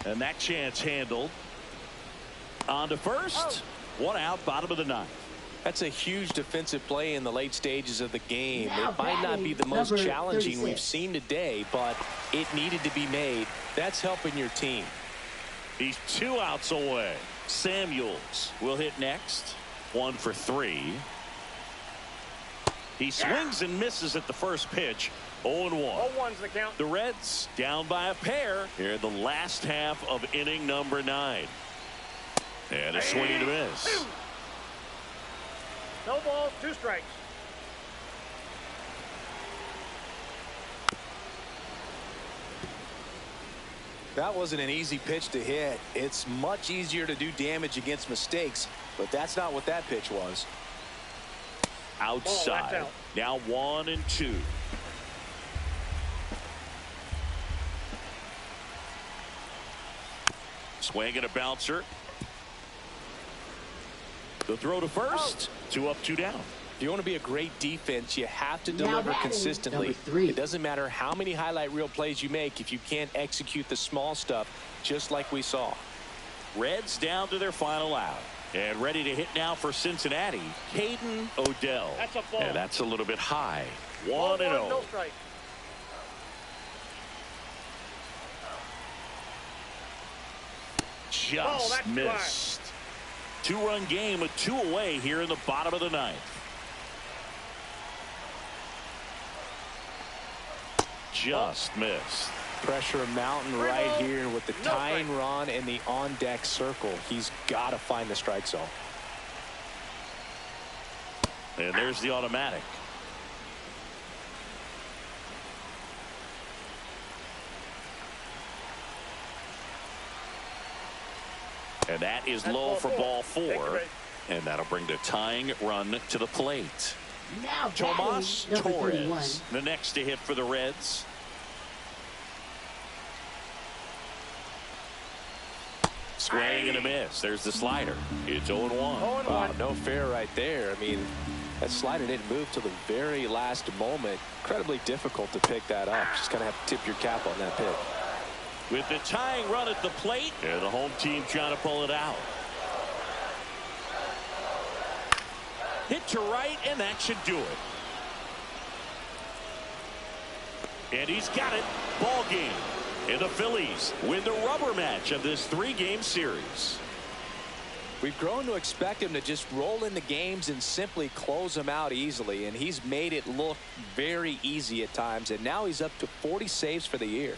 And that chance handled. On to first. One out, bottom of the ninth. That's a huge defensive play in the late stages of the game. Now It might not be the most number challenging 36. we've seen today, but it needed to be made. That's helping your team. He's 2 outs away. Samuels will hit next. 1 for 3. He swings and misses at the first pitch. 0-1. 0-1's the count. The Reds down by a pair here in the last half of inning number 9. And a swing and a miss. No balls, 2 strikes. That wasn't an easy pitch to hit. It's much easier to do damage against mistakes, but that's not what that pitch was. Outside. out. Now 1-2. Swing and a bouncer. The throw to first. 2 up, 2 down. If you want to be a great defense, you have to Now deliver batting, consistently. number 3. It doesn't matter how many highlight reel plays you make if you can't execute the small stuff, just like we saw. Reds down to their final out. And ready to hit now for Cincinnati, Caden Odell. That's a ball. And that's a little bit high. Ball 1-0. no strike. Just that's missed. 2-run game with 2 away here in the bottom of the ninth. Just missed. Pressure mountain right here with the No tying strike. run and the on-deck circle. He's got to find the strike zone. And there's the automatic. And that is That's low ball for 4. ball Take 4. the base. And that'll bring the tying run to the plate. Now Tomas batting, number 31. Torres, the next to hit for the Reds. Swing and a miss. There's the slider. It's 0-1. 0-1. Wow, no fair right there. I mean, that slider didn't move till the very last moment. Incredibly difficult to pick that up. Just kind of have to tip your cap on that pick. With the tying run at the plate, and the home team trying to pull it out. Hit to right, and that should do it. And he's got it. Ball game. And the Phillies win the rubber match of this 3-game series. We've grown to expect him to just roll into games and simply close them out easily, and he's made it look very easy at times, and now he's up to 40 saves for the year.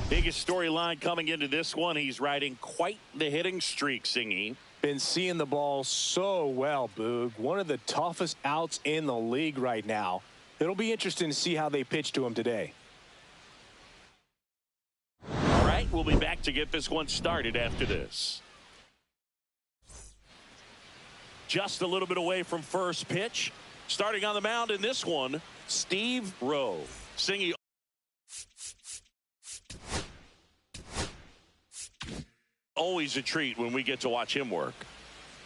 Biggest storyline coming into this one. He's riding quite the hitting streak, Singy. Been seeing the ball so well, Boog. One of the toughest outs in the league right now. It'll be interesting to see how they pitch to him today. All right, we'll be back to get this one started after this. Just a little bit away from first pitch. Starting on the mound in this one, Steve Rowe. Singy. Always a treat when we get to watch him work.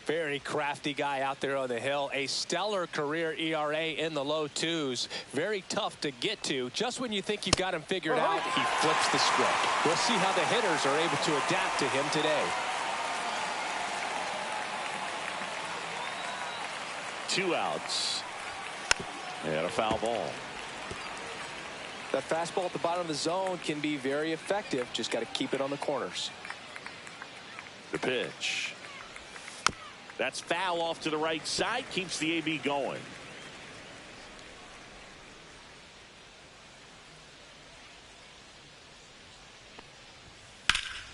Very crafty guy out there on the hill. A stellar career ERA in the low 2s. Very tough to get to. Just when you think you've got him figured out, he flips the script. We'll see how the hitters are able to adapt to him today. 2 outs. And a foul ball. That fastball at the bottom of the zone can be very effective. Just got to keep it on the corners. The pitch. That's foul off to the right side. Keeps the AB going.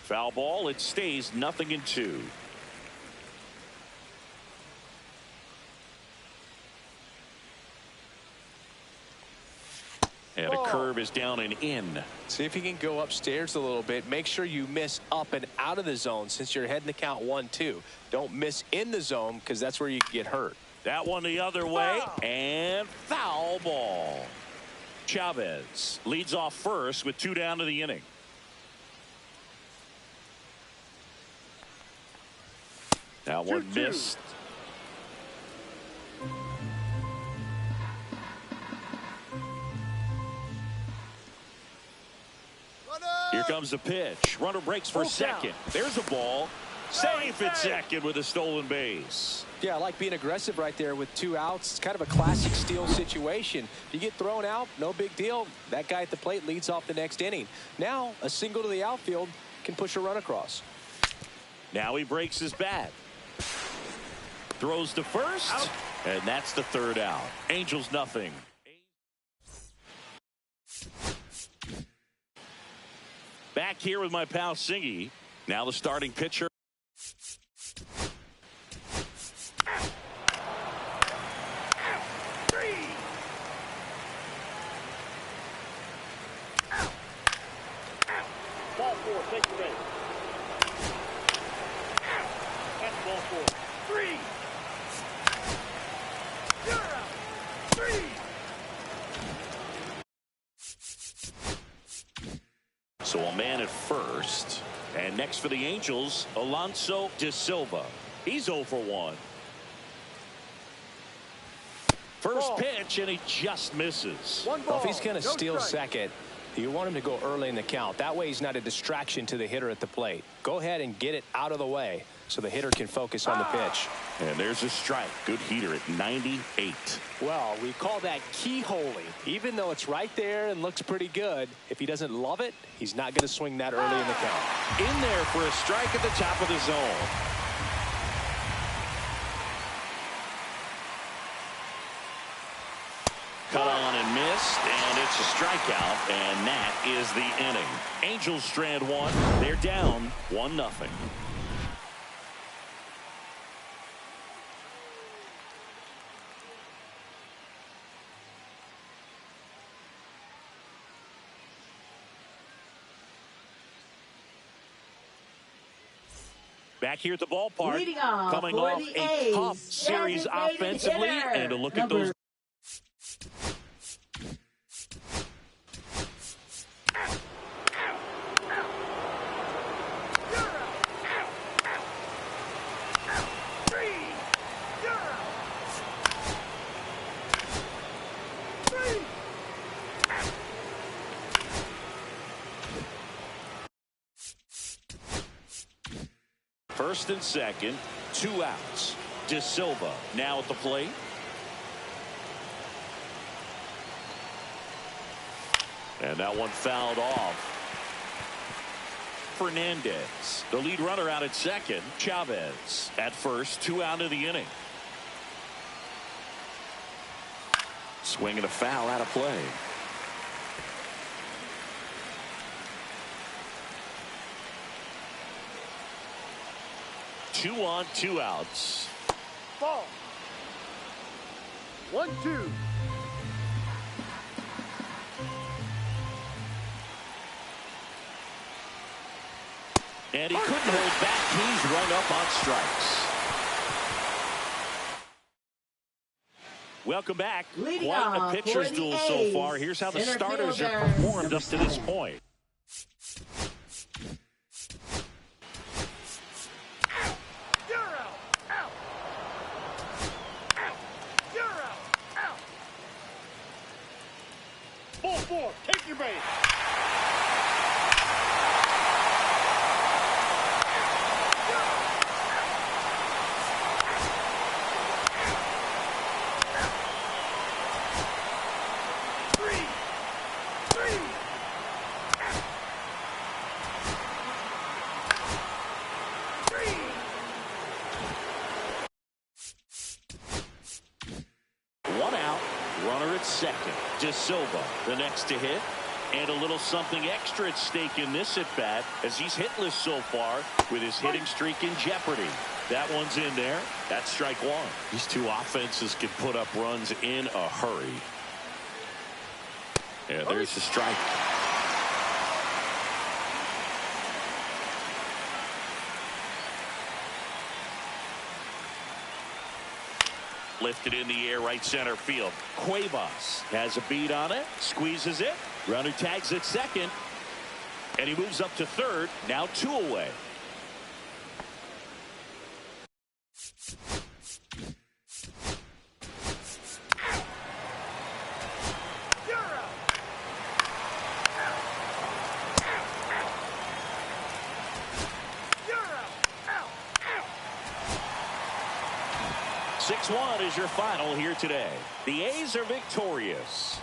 Foul ball. It stays 0-2. And a curve is down and in. See if you can go upstairs a little bit. Make sure you miss up and out of the zone since you're heading the count 1-2. Don't miss in the zone because that's where you can get hurt. That one the other way. And foul ball. Chavez leads off first with 2 down to the inning. That one missed. Here comes the pitch. Runner breaks for second. There's a ball. Safe at second with a stolen base. Yeah, I like being aggressive right there with 2 outs. It's kind of a classic steal situation. If you get thrown out, no big deal. That guy at the plate leads off the next inning. Now, a single to the outfield can push a run across. Now he breaks his bat. Throws to first. Out. And that's the 3rd out. Angels nothing. Back here with my pal Singy. Now the starting pitcher. Ball 4, take the base. That's ball 4. 3. You're out. 3. So a man at first. And next for the Angels, Alonso De Silva. He's 0 for 1. First pitch, and he just misses. Well, if he's going to steal second, you want him to go early in the count. That way he's not a distraction to the hitter at the plate. Go ahead and get it out of the way so the hitter can focus on the pitch. And there's a strike. Good heater at 98. Well, we call that keyholing. Even though it's right there and looks pretty good, if he doesn't love it, he's not going to swing that early in the count. In there for a strike at the top of the zone. Cut on and missed, and it's a strikeout, and that is the inning. Angels strand 1. They're down 1-0. Back here at the ballpark, Leading off coming for off the a A's, tough series designated offensively, hitter, and to look at those. First and second, 2 outs. De Silva now at the plate. And that one fouled off. Fernandez, the lead runner, out at second. Chavez at first, 2 out of the inning. Swing and a foul out of play. 2 on, 2 outs. Ball. 1-2. And he couldn't hold back. He's run up on strikes. Welcome back. Leading Quite a off pitcher's for the duel so A's, far. Here's how the center starters have fielder, performed number up to this 7. point. You're out. Out. Out. You're out. Out. Ball 4. Take your base. Second, De Silva, the next to hit, and a little something extra at stake in this at bat as he's hitless so far with his hitting streak in jeopardy. That one's in there. That's strike 1. These two offenses can put up runs in a hurry. Yeah, there's the strike. Lifted in the air, right center field. Cuevas has a beat on it, squeezes it. Runner tags at second, and he moves up to third. Now 2 away. You're out. 6-1 is your final here today. The A's are victorious.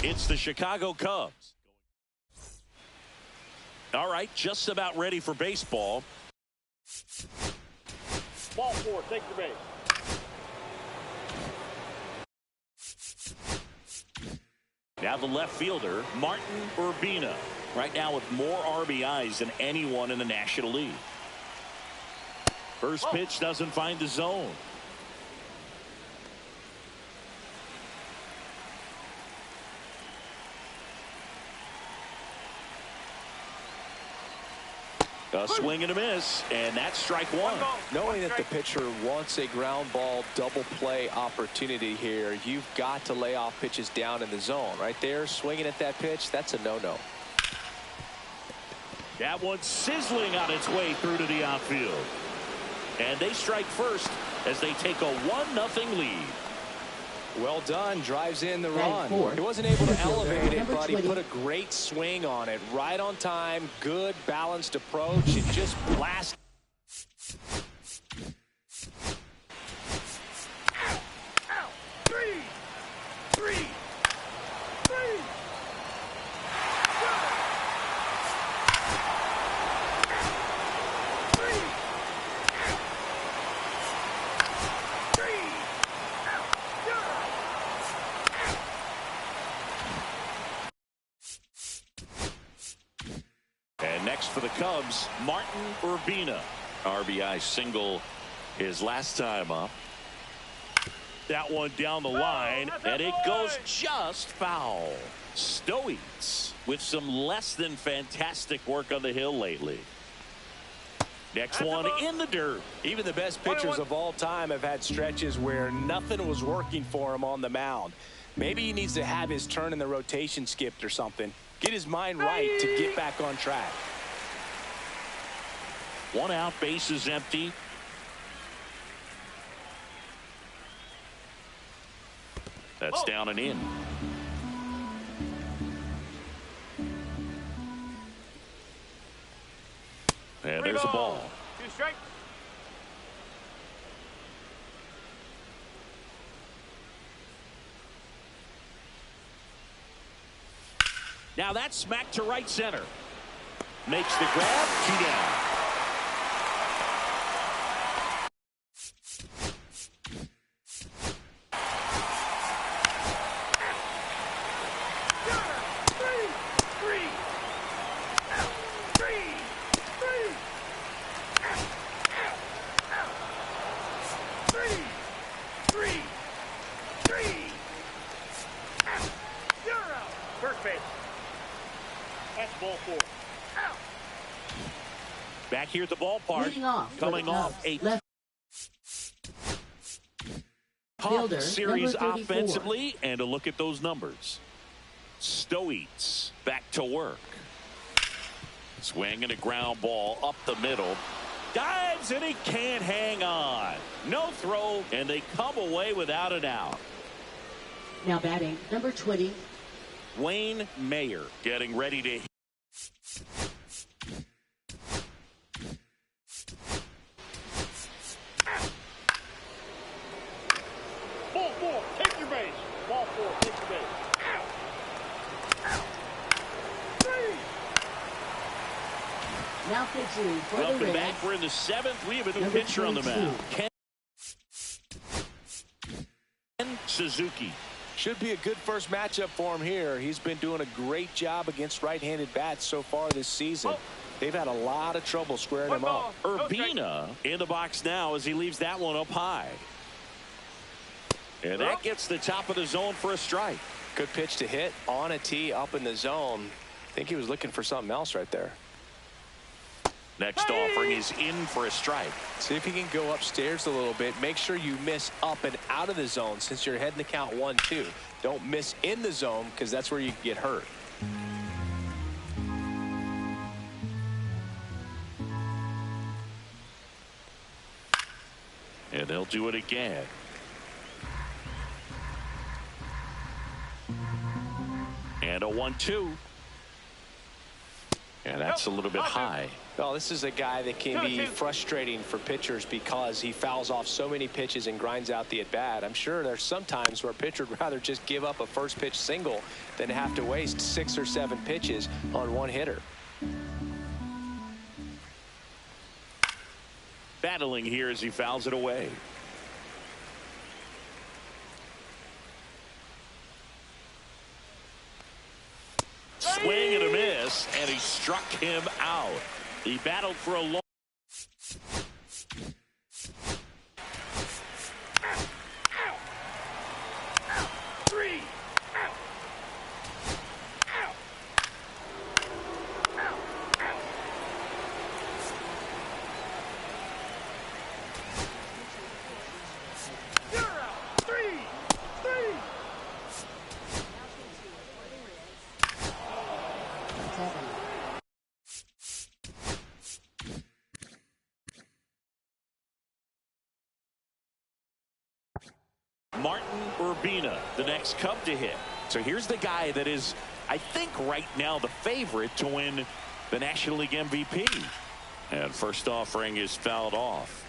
It's the Chicago Cubs. All right, just about ready for baseball. Ball 4, take your base. Now the left fielder, Martin Urbina, right now with more RBIs than anyone in the National League. First pitch doesn't find the zone. A swing and a miss, and that's strike one. Knowing that the pitcher wants a ground ball double play opportunity here, you've got to lay off pitches down in the zone. Right there, swinging at that pitch, that's a no-no. That one's sizzling on its way through to the outfield. And they strike first as they take a 1-0 lead. Well done, drives in the run. He wasn't able to elevate it, but he put a great swing on it. Right on time, good balanced approach, and just blast. And next for the Cubs, Martin Urbina. RBI single his last time up. That one down the line, and it goes just foul. Stoics with some less than fantastic work on the hill lately. Next one in the dirt. Even the best pitchers of all time have had stretches where nothing was working for him on the mound. Maybe he needs to have his turn in the rotation skipped or something. Get his mind right to get back on track. 1 out, base is empty. That's down and in. And there's a ball. 2 strikes. Now that's smacked to right center. Makes the grab, 2 down. Back here at the ballpark, coming off a tough series offensively, and a look at those numbers. Stoics back to work. Swing and a ground ball up the middle. Dives and he can't hang on. No throw, and they come away without an out. Now batting, number 20. Wayne Mayer getting ready to hit. Ball 4, take your base. Ball 4, take your base. Now pitching for the Welcome Reds. back. We're in the 7th. We have a new Number pitcher on the 22. mound. Ken Suzuki. Should be a good first matchup for him here. He's been doing a great job against right-handed bats so far this season. They've had a lot of trouble squaring him up. Urbina in the box now as he leaves that one up high. And that gets the top of the zone for a strike. Good pitch to hit on a tee up in the zone. I think he was looking for something else right there. Next offering is in for a strike. See if he can go upstairs a little bit. Make sure you miss up and out of the zone since you're heading to count 1-2. Don't miss in the zone because that's where you get hurt. And they'll do it again. And a 1-2. And that's a little bit high. Well, this is a guy that can be frustrating for pitchers because he fouls off so many pitches and grinds out the at-bat. I'm sure there's some times where a pitcher would rather just give up a first pitch single than have to waste 6 or 7 pitches on one hitter. Battling here as he fouls it away. struck him out. He battled for a long. Martin Urbina, the next Cub to hit. So here's the guy that is, I think, right now the favorite to win the National League MVP. And first offering is fouled off.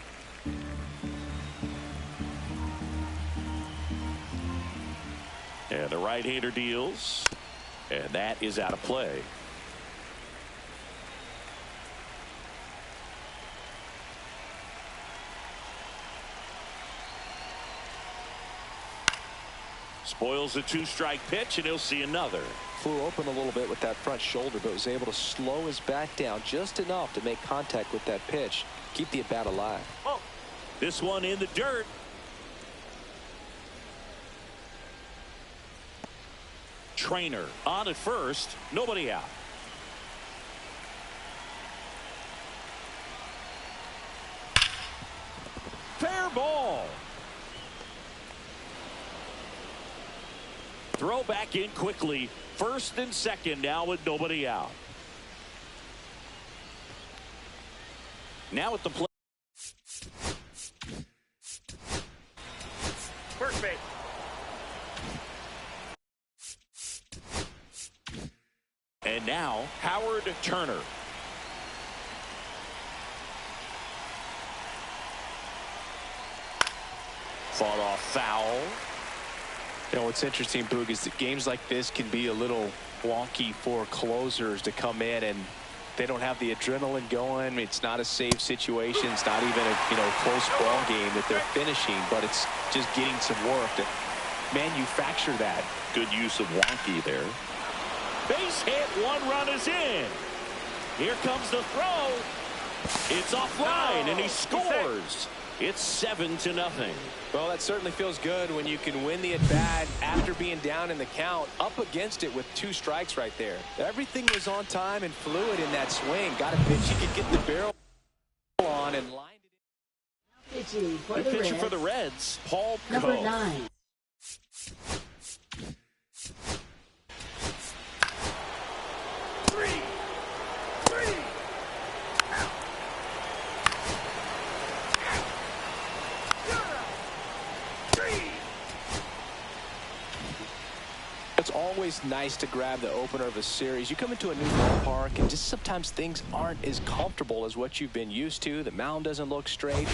And the right-hander deals. And that is out of play. Spoils the two-strike pitch, and he'll see another. Flew open a little bit with that front shoulder, but was able to slow his bat down just enough to make contact with that pitch. Keep the at-bat alive. Oh. This one in the dirt. Trainer on at first. Nobody out. Fair ball. Throw back in quickly. First and second now with nobody out. Now at the plate. First base. And now Howard Turner. Fought off foul. You know, what's interesting, Boog, is that games like this can be a little wonky for closers to come in, and they don't have the adrenaline going. It's not a safe situation. It's not even a close ball game that they're finishing, but it's just getting some work to manufacture that. Good use of wonky there. Base hit, one run is in. Here comes the throw. It's offline, and he scores. It's 7-0. Well, that certainly feels good when you can win the at-bat after being down in the count, up against it with 2 strikes right there. Everything was on time and fluid in that swing. Got a pitch you could get the barrel on and lined it in. Pitching for the Reds, Paul Number Coe. 9. It's always nice to grab the opener of a series. You come into a new ballpark and just sometimes things aren't as comfortable as what you've been used to. The mound doesn't look straight.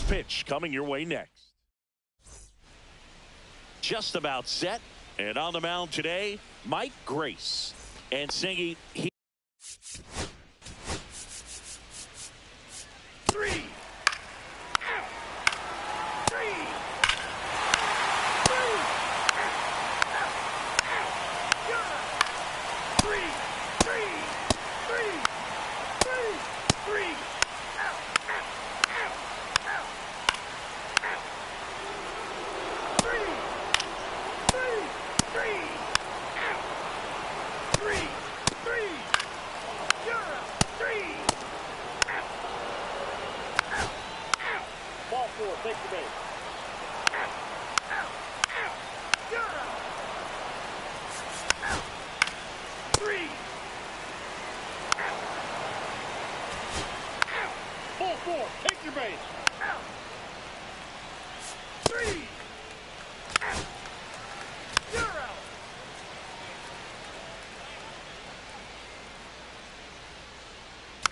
First pitch coming your way next. Just about set. And on the mound today, Mike Grace. And Singy, he... 3. Out. 3. 3. Out. Out. You're out. 3. 3. 3. 3. 3. Out. Out. Out. Out. Out. 3. 3. 3. Out. 3. 3. You're out. 3. Out. Out. Out. Ball 4. Take the base. Out. Out. Out. You're out. Out. 3. Out. Out. Ball 4. Take your base. Out. 3. Out. You're out.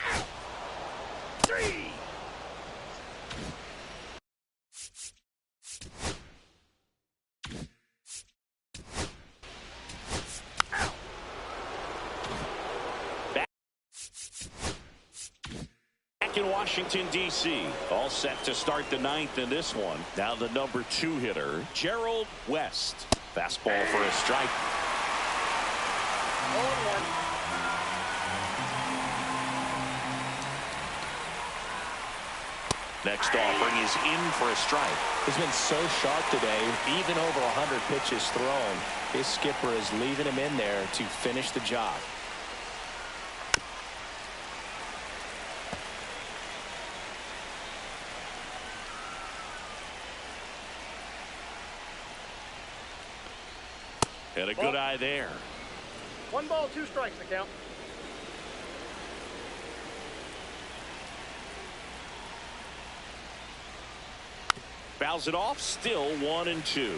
Out. 3. Out. Back in Washington, D.C. All set to start the ninth in this one. Now the number 2 hitter, Gerald West. Fastball for a strike. 0-1. Next offering is in for a strike. He's been so sharp today, even over 100 pitches thrown. His skipper is leaving him in there to finish the job. And a good eye there. 1 ball, 2 strikes to count. Fouls it off, still 1-2.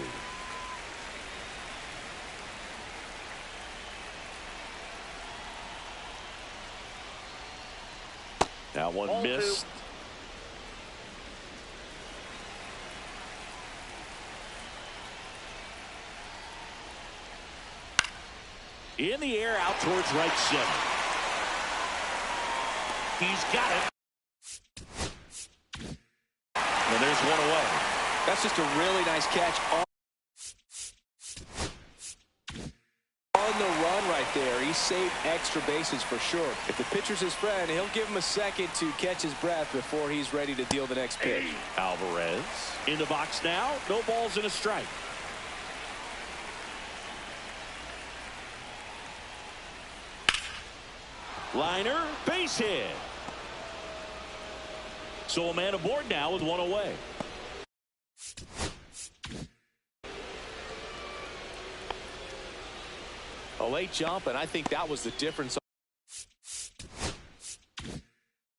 Now one Ball missed. 2. In the air, out towards right center. He's got it. And there's one away. That's just a really nice catch on the run right there. He saved extra bases for sure. If the pitcher's his friend, he'll give him a second to catch his breath before he's ready to deal the next pitch. Alvarez in the box now. No balls and a strike. Liner, base hit. So a man aboard now with one away. A late jump, and I think that was the difference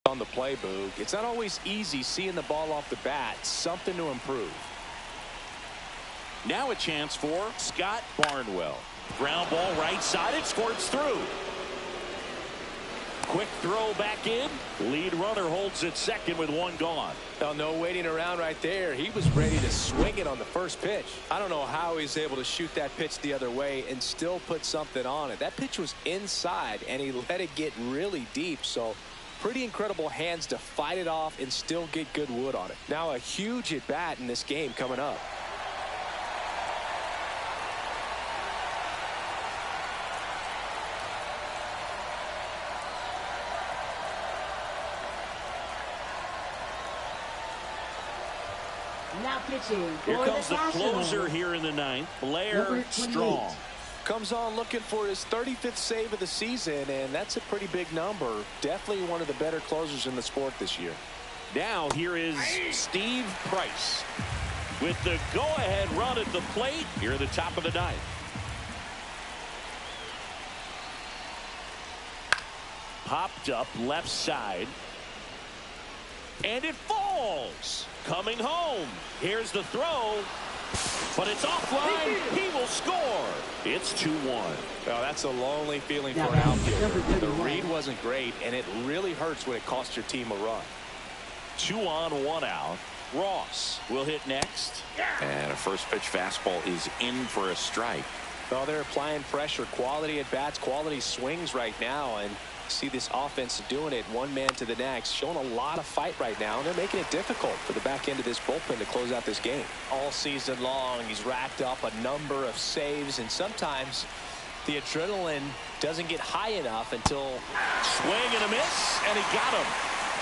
on the play, Boog. It's not always easy seeing the ball off the bat. Something to improve. Now a chance for Scott Barnwell. Ground ball right side. It squirts through. Quick throw back in. Lead runner holds it second with one gone. Well, no waiting around right there. He was ready to swing it on the first pitch. I don't know how he's able to shoot that pitch the other way and still put something on it. That pitch was inside, and he let it get really deep. So pretty incredible hands to fight it off and still get good wood on it. Now a huge at bat in this game coming up. Now pitching Here for comes the Nationals. closer here in the ninth, Blair Number 28. Strong. Comes on looking for his 35th save of the season, and that's a pretty big number. Definitely one of the better closers in the sport this year. Now here is Steve Price with the go-ahead run at the plate here at the top of the ninth. Popped up left side. And it falls. Coming home. Here's the throw. But it's offline. He will score. It's 2-1. Well, that's a lonely feeling Now for an that's outfielder. number The 31. read wasn't great, and it really hurts when it costs your team a run. 2 on, 1 out. Ross will hit next. And a first pitch fastball is in for a strike. Well, they're applying pressure, quality at bats, quality swings right now, and see this offense doing it one man to the next, showing a lot of fight right now, and they're making it difficult for the back end of this bullpen to close out this game. All season long, he's racked up a number of saves, and sometimes the adrenaline doesn't get high enough until Swing and a miss, and he got him.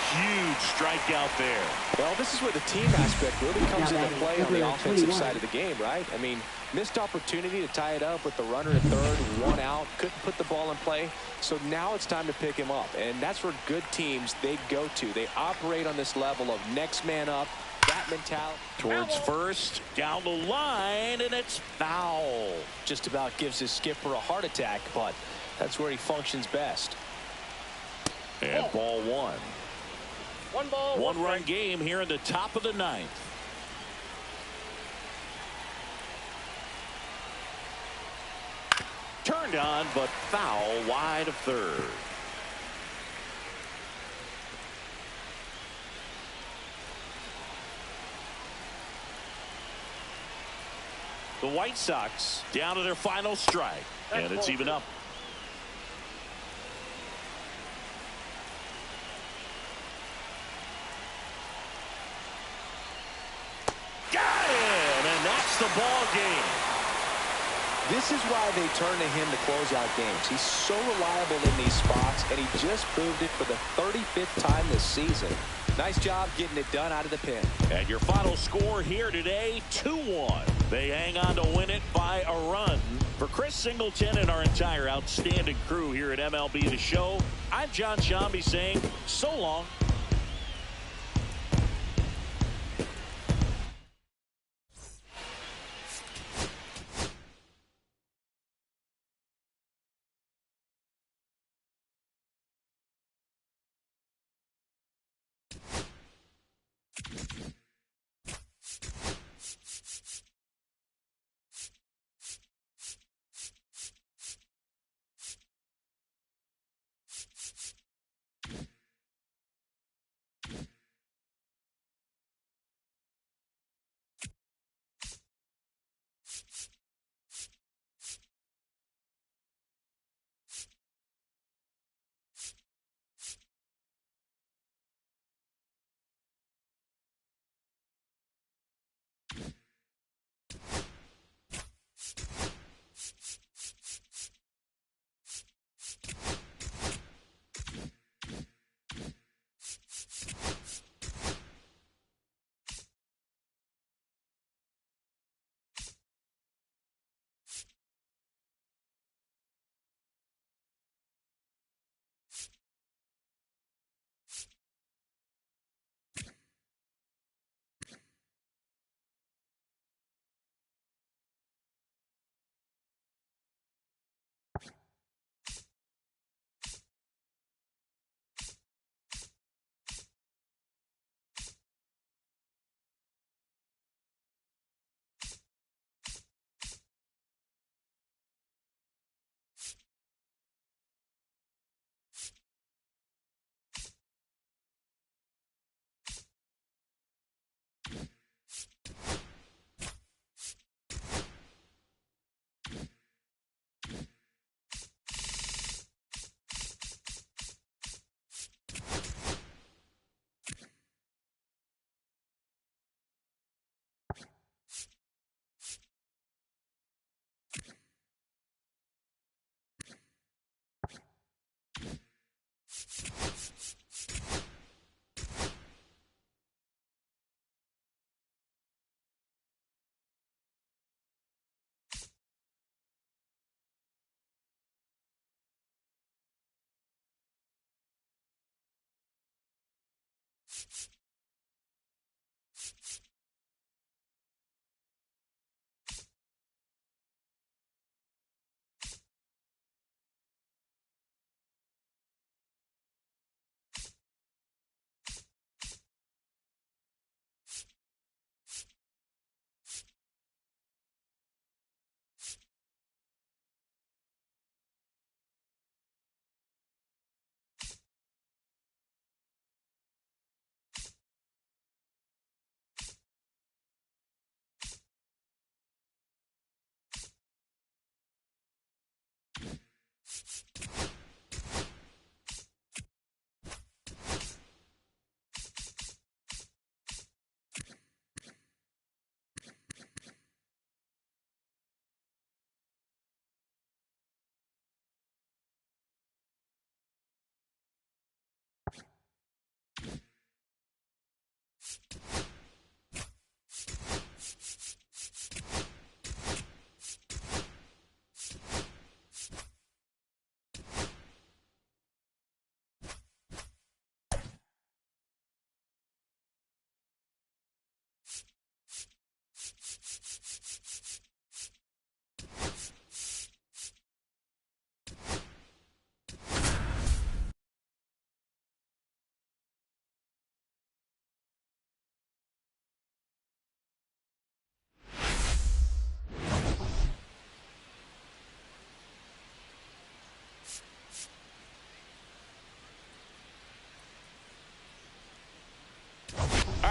Huge strikeout there. Well, this is where the team aspect really comes into play on the offensive side of the game, right? I mean, missed opportunity to tie it up with the runner at third, one out, couldn't put the ball in play. So now it's time to pick him up, and that's where good teams, they go to. They operate on this level of next man up, that mentality. Towards first, down the line, and it's foul. Just about gives his skipper a heart attack, but that's where he functions best. And ball one. One ball, One run game here in the top of the ninth. Turned on, but foul wide of third. The White Sox down to their final strike, and it's even up. Got him, and that's the ball game. This is why they turn to him to close out games. He's so reliable in these spots, and he just proved it for the 35th time this season. Nice job getting it done out of the pen. And your final score here today, 2-1. They hang on to win it by a run. For Chris Singleton and our entire outstanding crew here at MLB The Show, I'm John Shambi saying so long.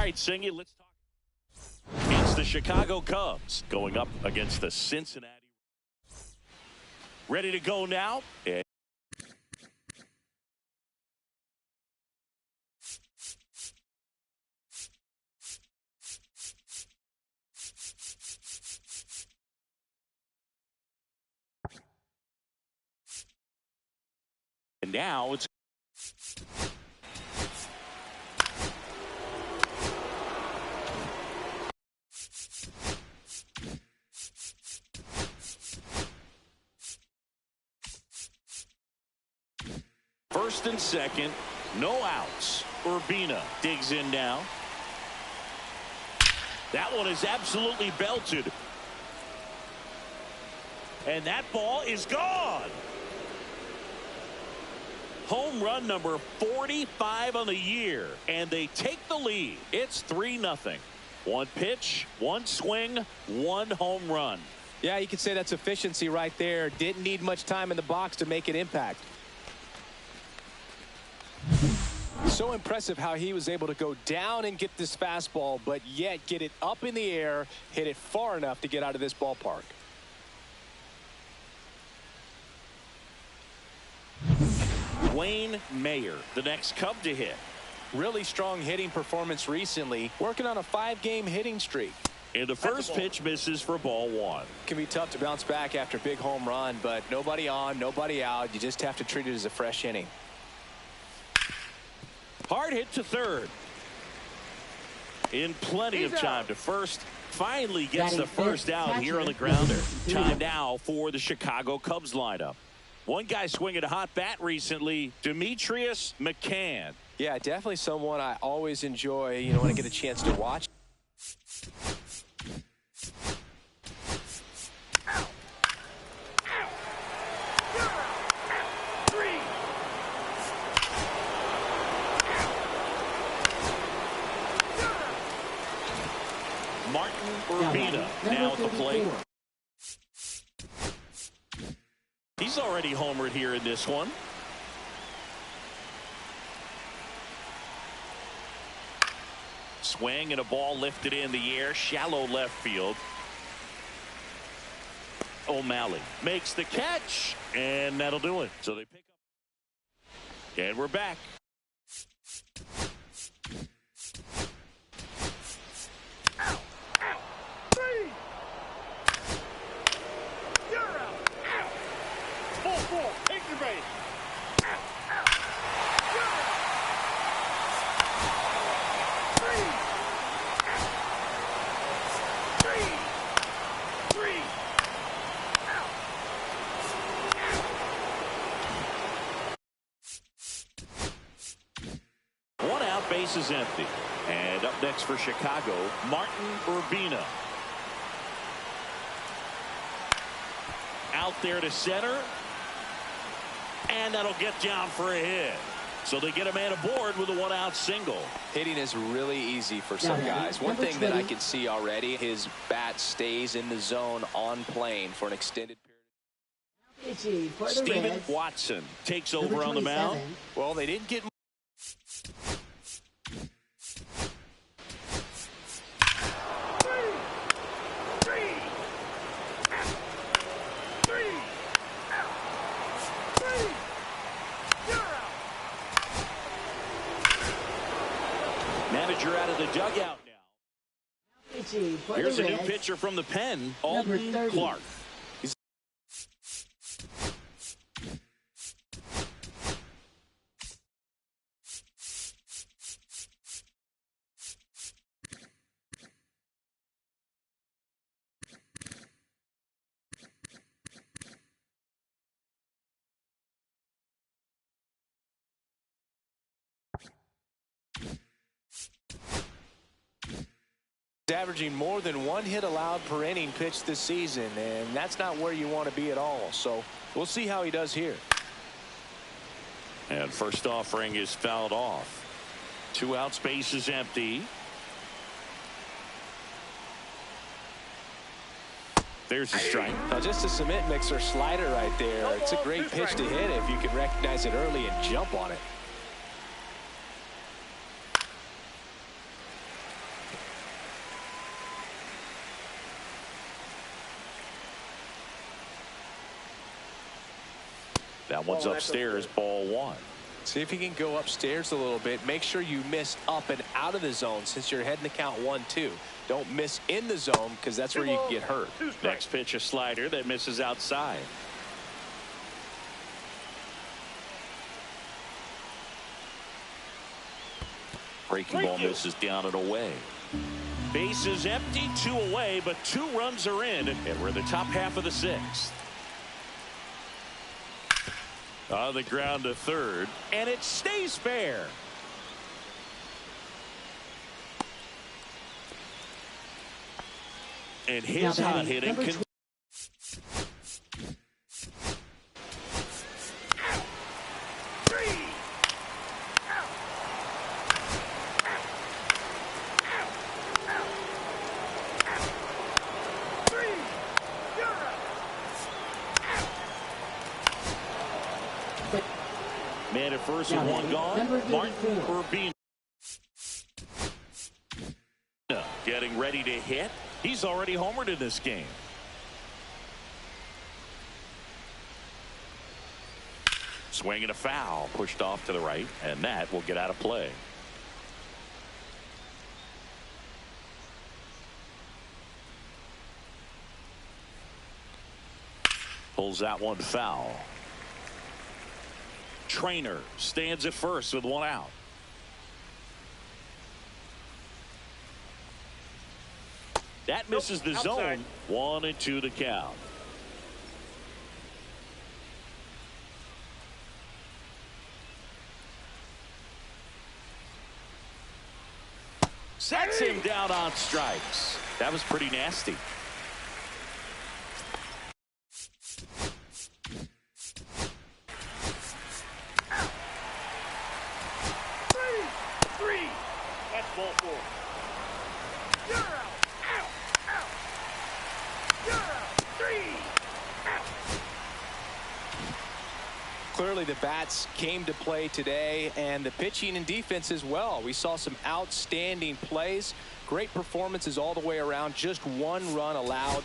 right, Singy, let's talk. It's the Chicago Cubs going up against the Cincinnati. Ready to go now. And now it's first and second, no outs. Urbina digs in now. That one is absolutely belted. And that ball is gone. Home run number 45 on the year, and they take the lead. It's 3-0. One pitch, one swing, one home run. Yeah, you could say that's efficiency right there. Didn't need much time in the box to make an impact. So impressive how he was able to go down and get this fastball, but yet get it up in the air, hit it far enough to get out of this ballpark. Wayne Mayer, the next Cub to hit. Really strong hitting performance recently, working on a 5-game hitting streak. And the first pitch misses for ball one. Can be tough to bounce back after a big home run, but nobody on, nobody out. You just have to treat it as a fresh inning. Hard hit to third. In plenty of time to first. Finally gets the first out here on the grounder. Time now for the Chicago Cubs lineup. One guy swinging a hot bat recently, Demetrius McCann. Yeah, definitely someone I always enjoy, when I get a chance to watch. Martin Urbina now at the plate. He's already homered here in this one. Swing and a ball lifted in the air, shallow left field. O'Malley makes the catch, and that'll do it. So they pick up. And we're back. Take your base. One out, base is empty. And up next for Chicago, Martin Urbina. Out there to center. And that'll get down for a hit. So they get a man aboard with a one-out single. Hitting is really easy for some guys. One thing that I can see already, his bat stays in the zone on plane for an extended period. Steven Watson takes over on the mound. Well, they didn't get Manager out of the dugout now. Here's a new pitcher from the pen, Alton Clark. averaging more than 1 hit allowed per inning pitched this season, and that's not where you want to be at all. So we'll see how he does here. And first offering is fouled off. 2 outs, base is empty. There's a strike. Now just a cement mixer slider right there. It's a great pitch to hit if you can recognize it early and jump on it. That one's upstairs, ball one. See if you can go upstairs a little bit. Make sure you miss up and out of the zone since you're heading to count 1-2. Don't miss in the zone because that's where you can get hurt. Next pitch, a slider that misses outside. Breaking ball misses down and away. Base is empty, 2 away, but 2 runs are in, and we're in the top half of the 6th. On the ground to third, and it stays fair. And his hot hitting can. Man at first with 1 gone. Martin Urbina getting ready to hit. He's already homered in this game. Swing and a foul, pushed off to the right, and that will get out of play. Pulls that one foul. Trainer stands at first with 1 out. That misses the zone. 1-2 to count. Sets him down on strikes. That was pretty nasty. That's ball 4. You're out. Out. Out. You're out. 3. Out. Clearly the bats came to play today, and the pitching and defense as well. We saw some outstanding plays, great performances all the way around. Just 1 run allowed.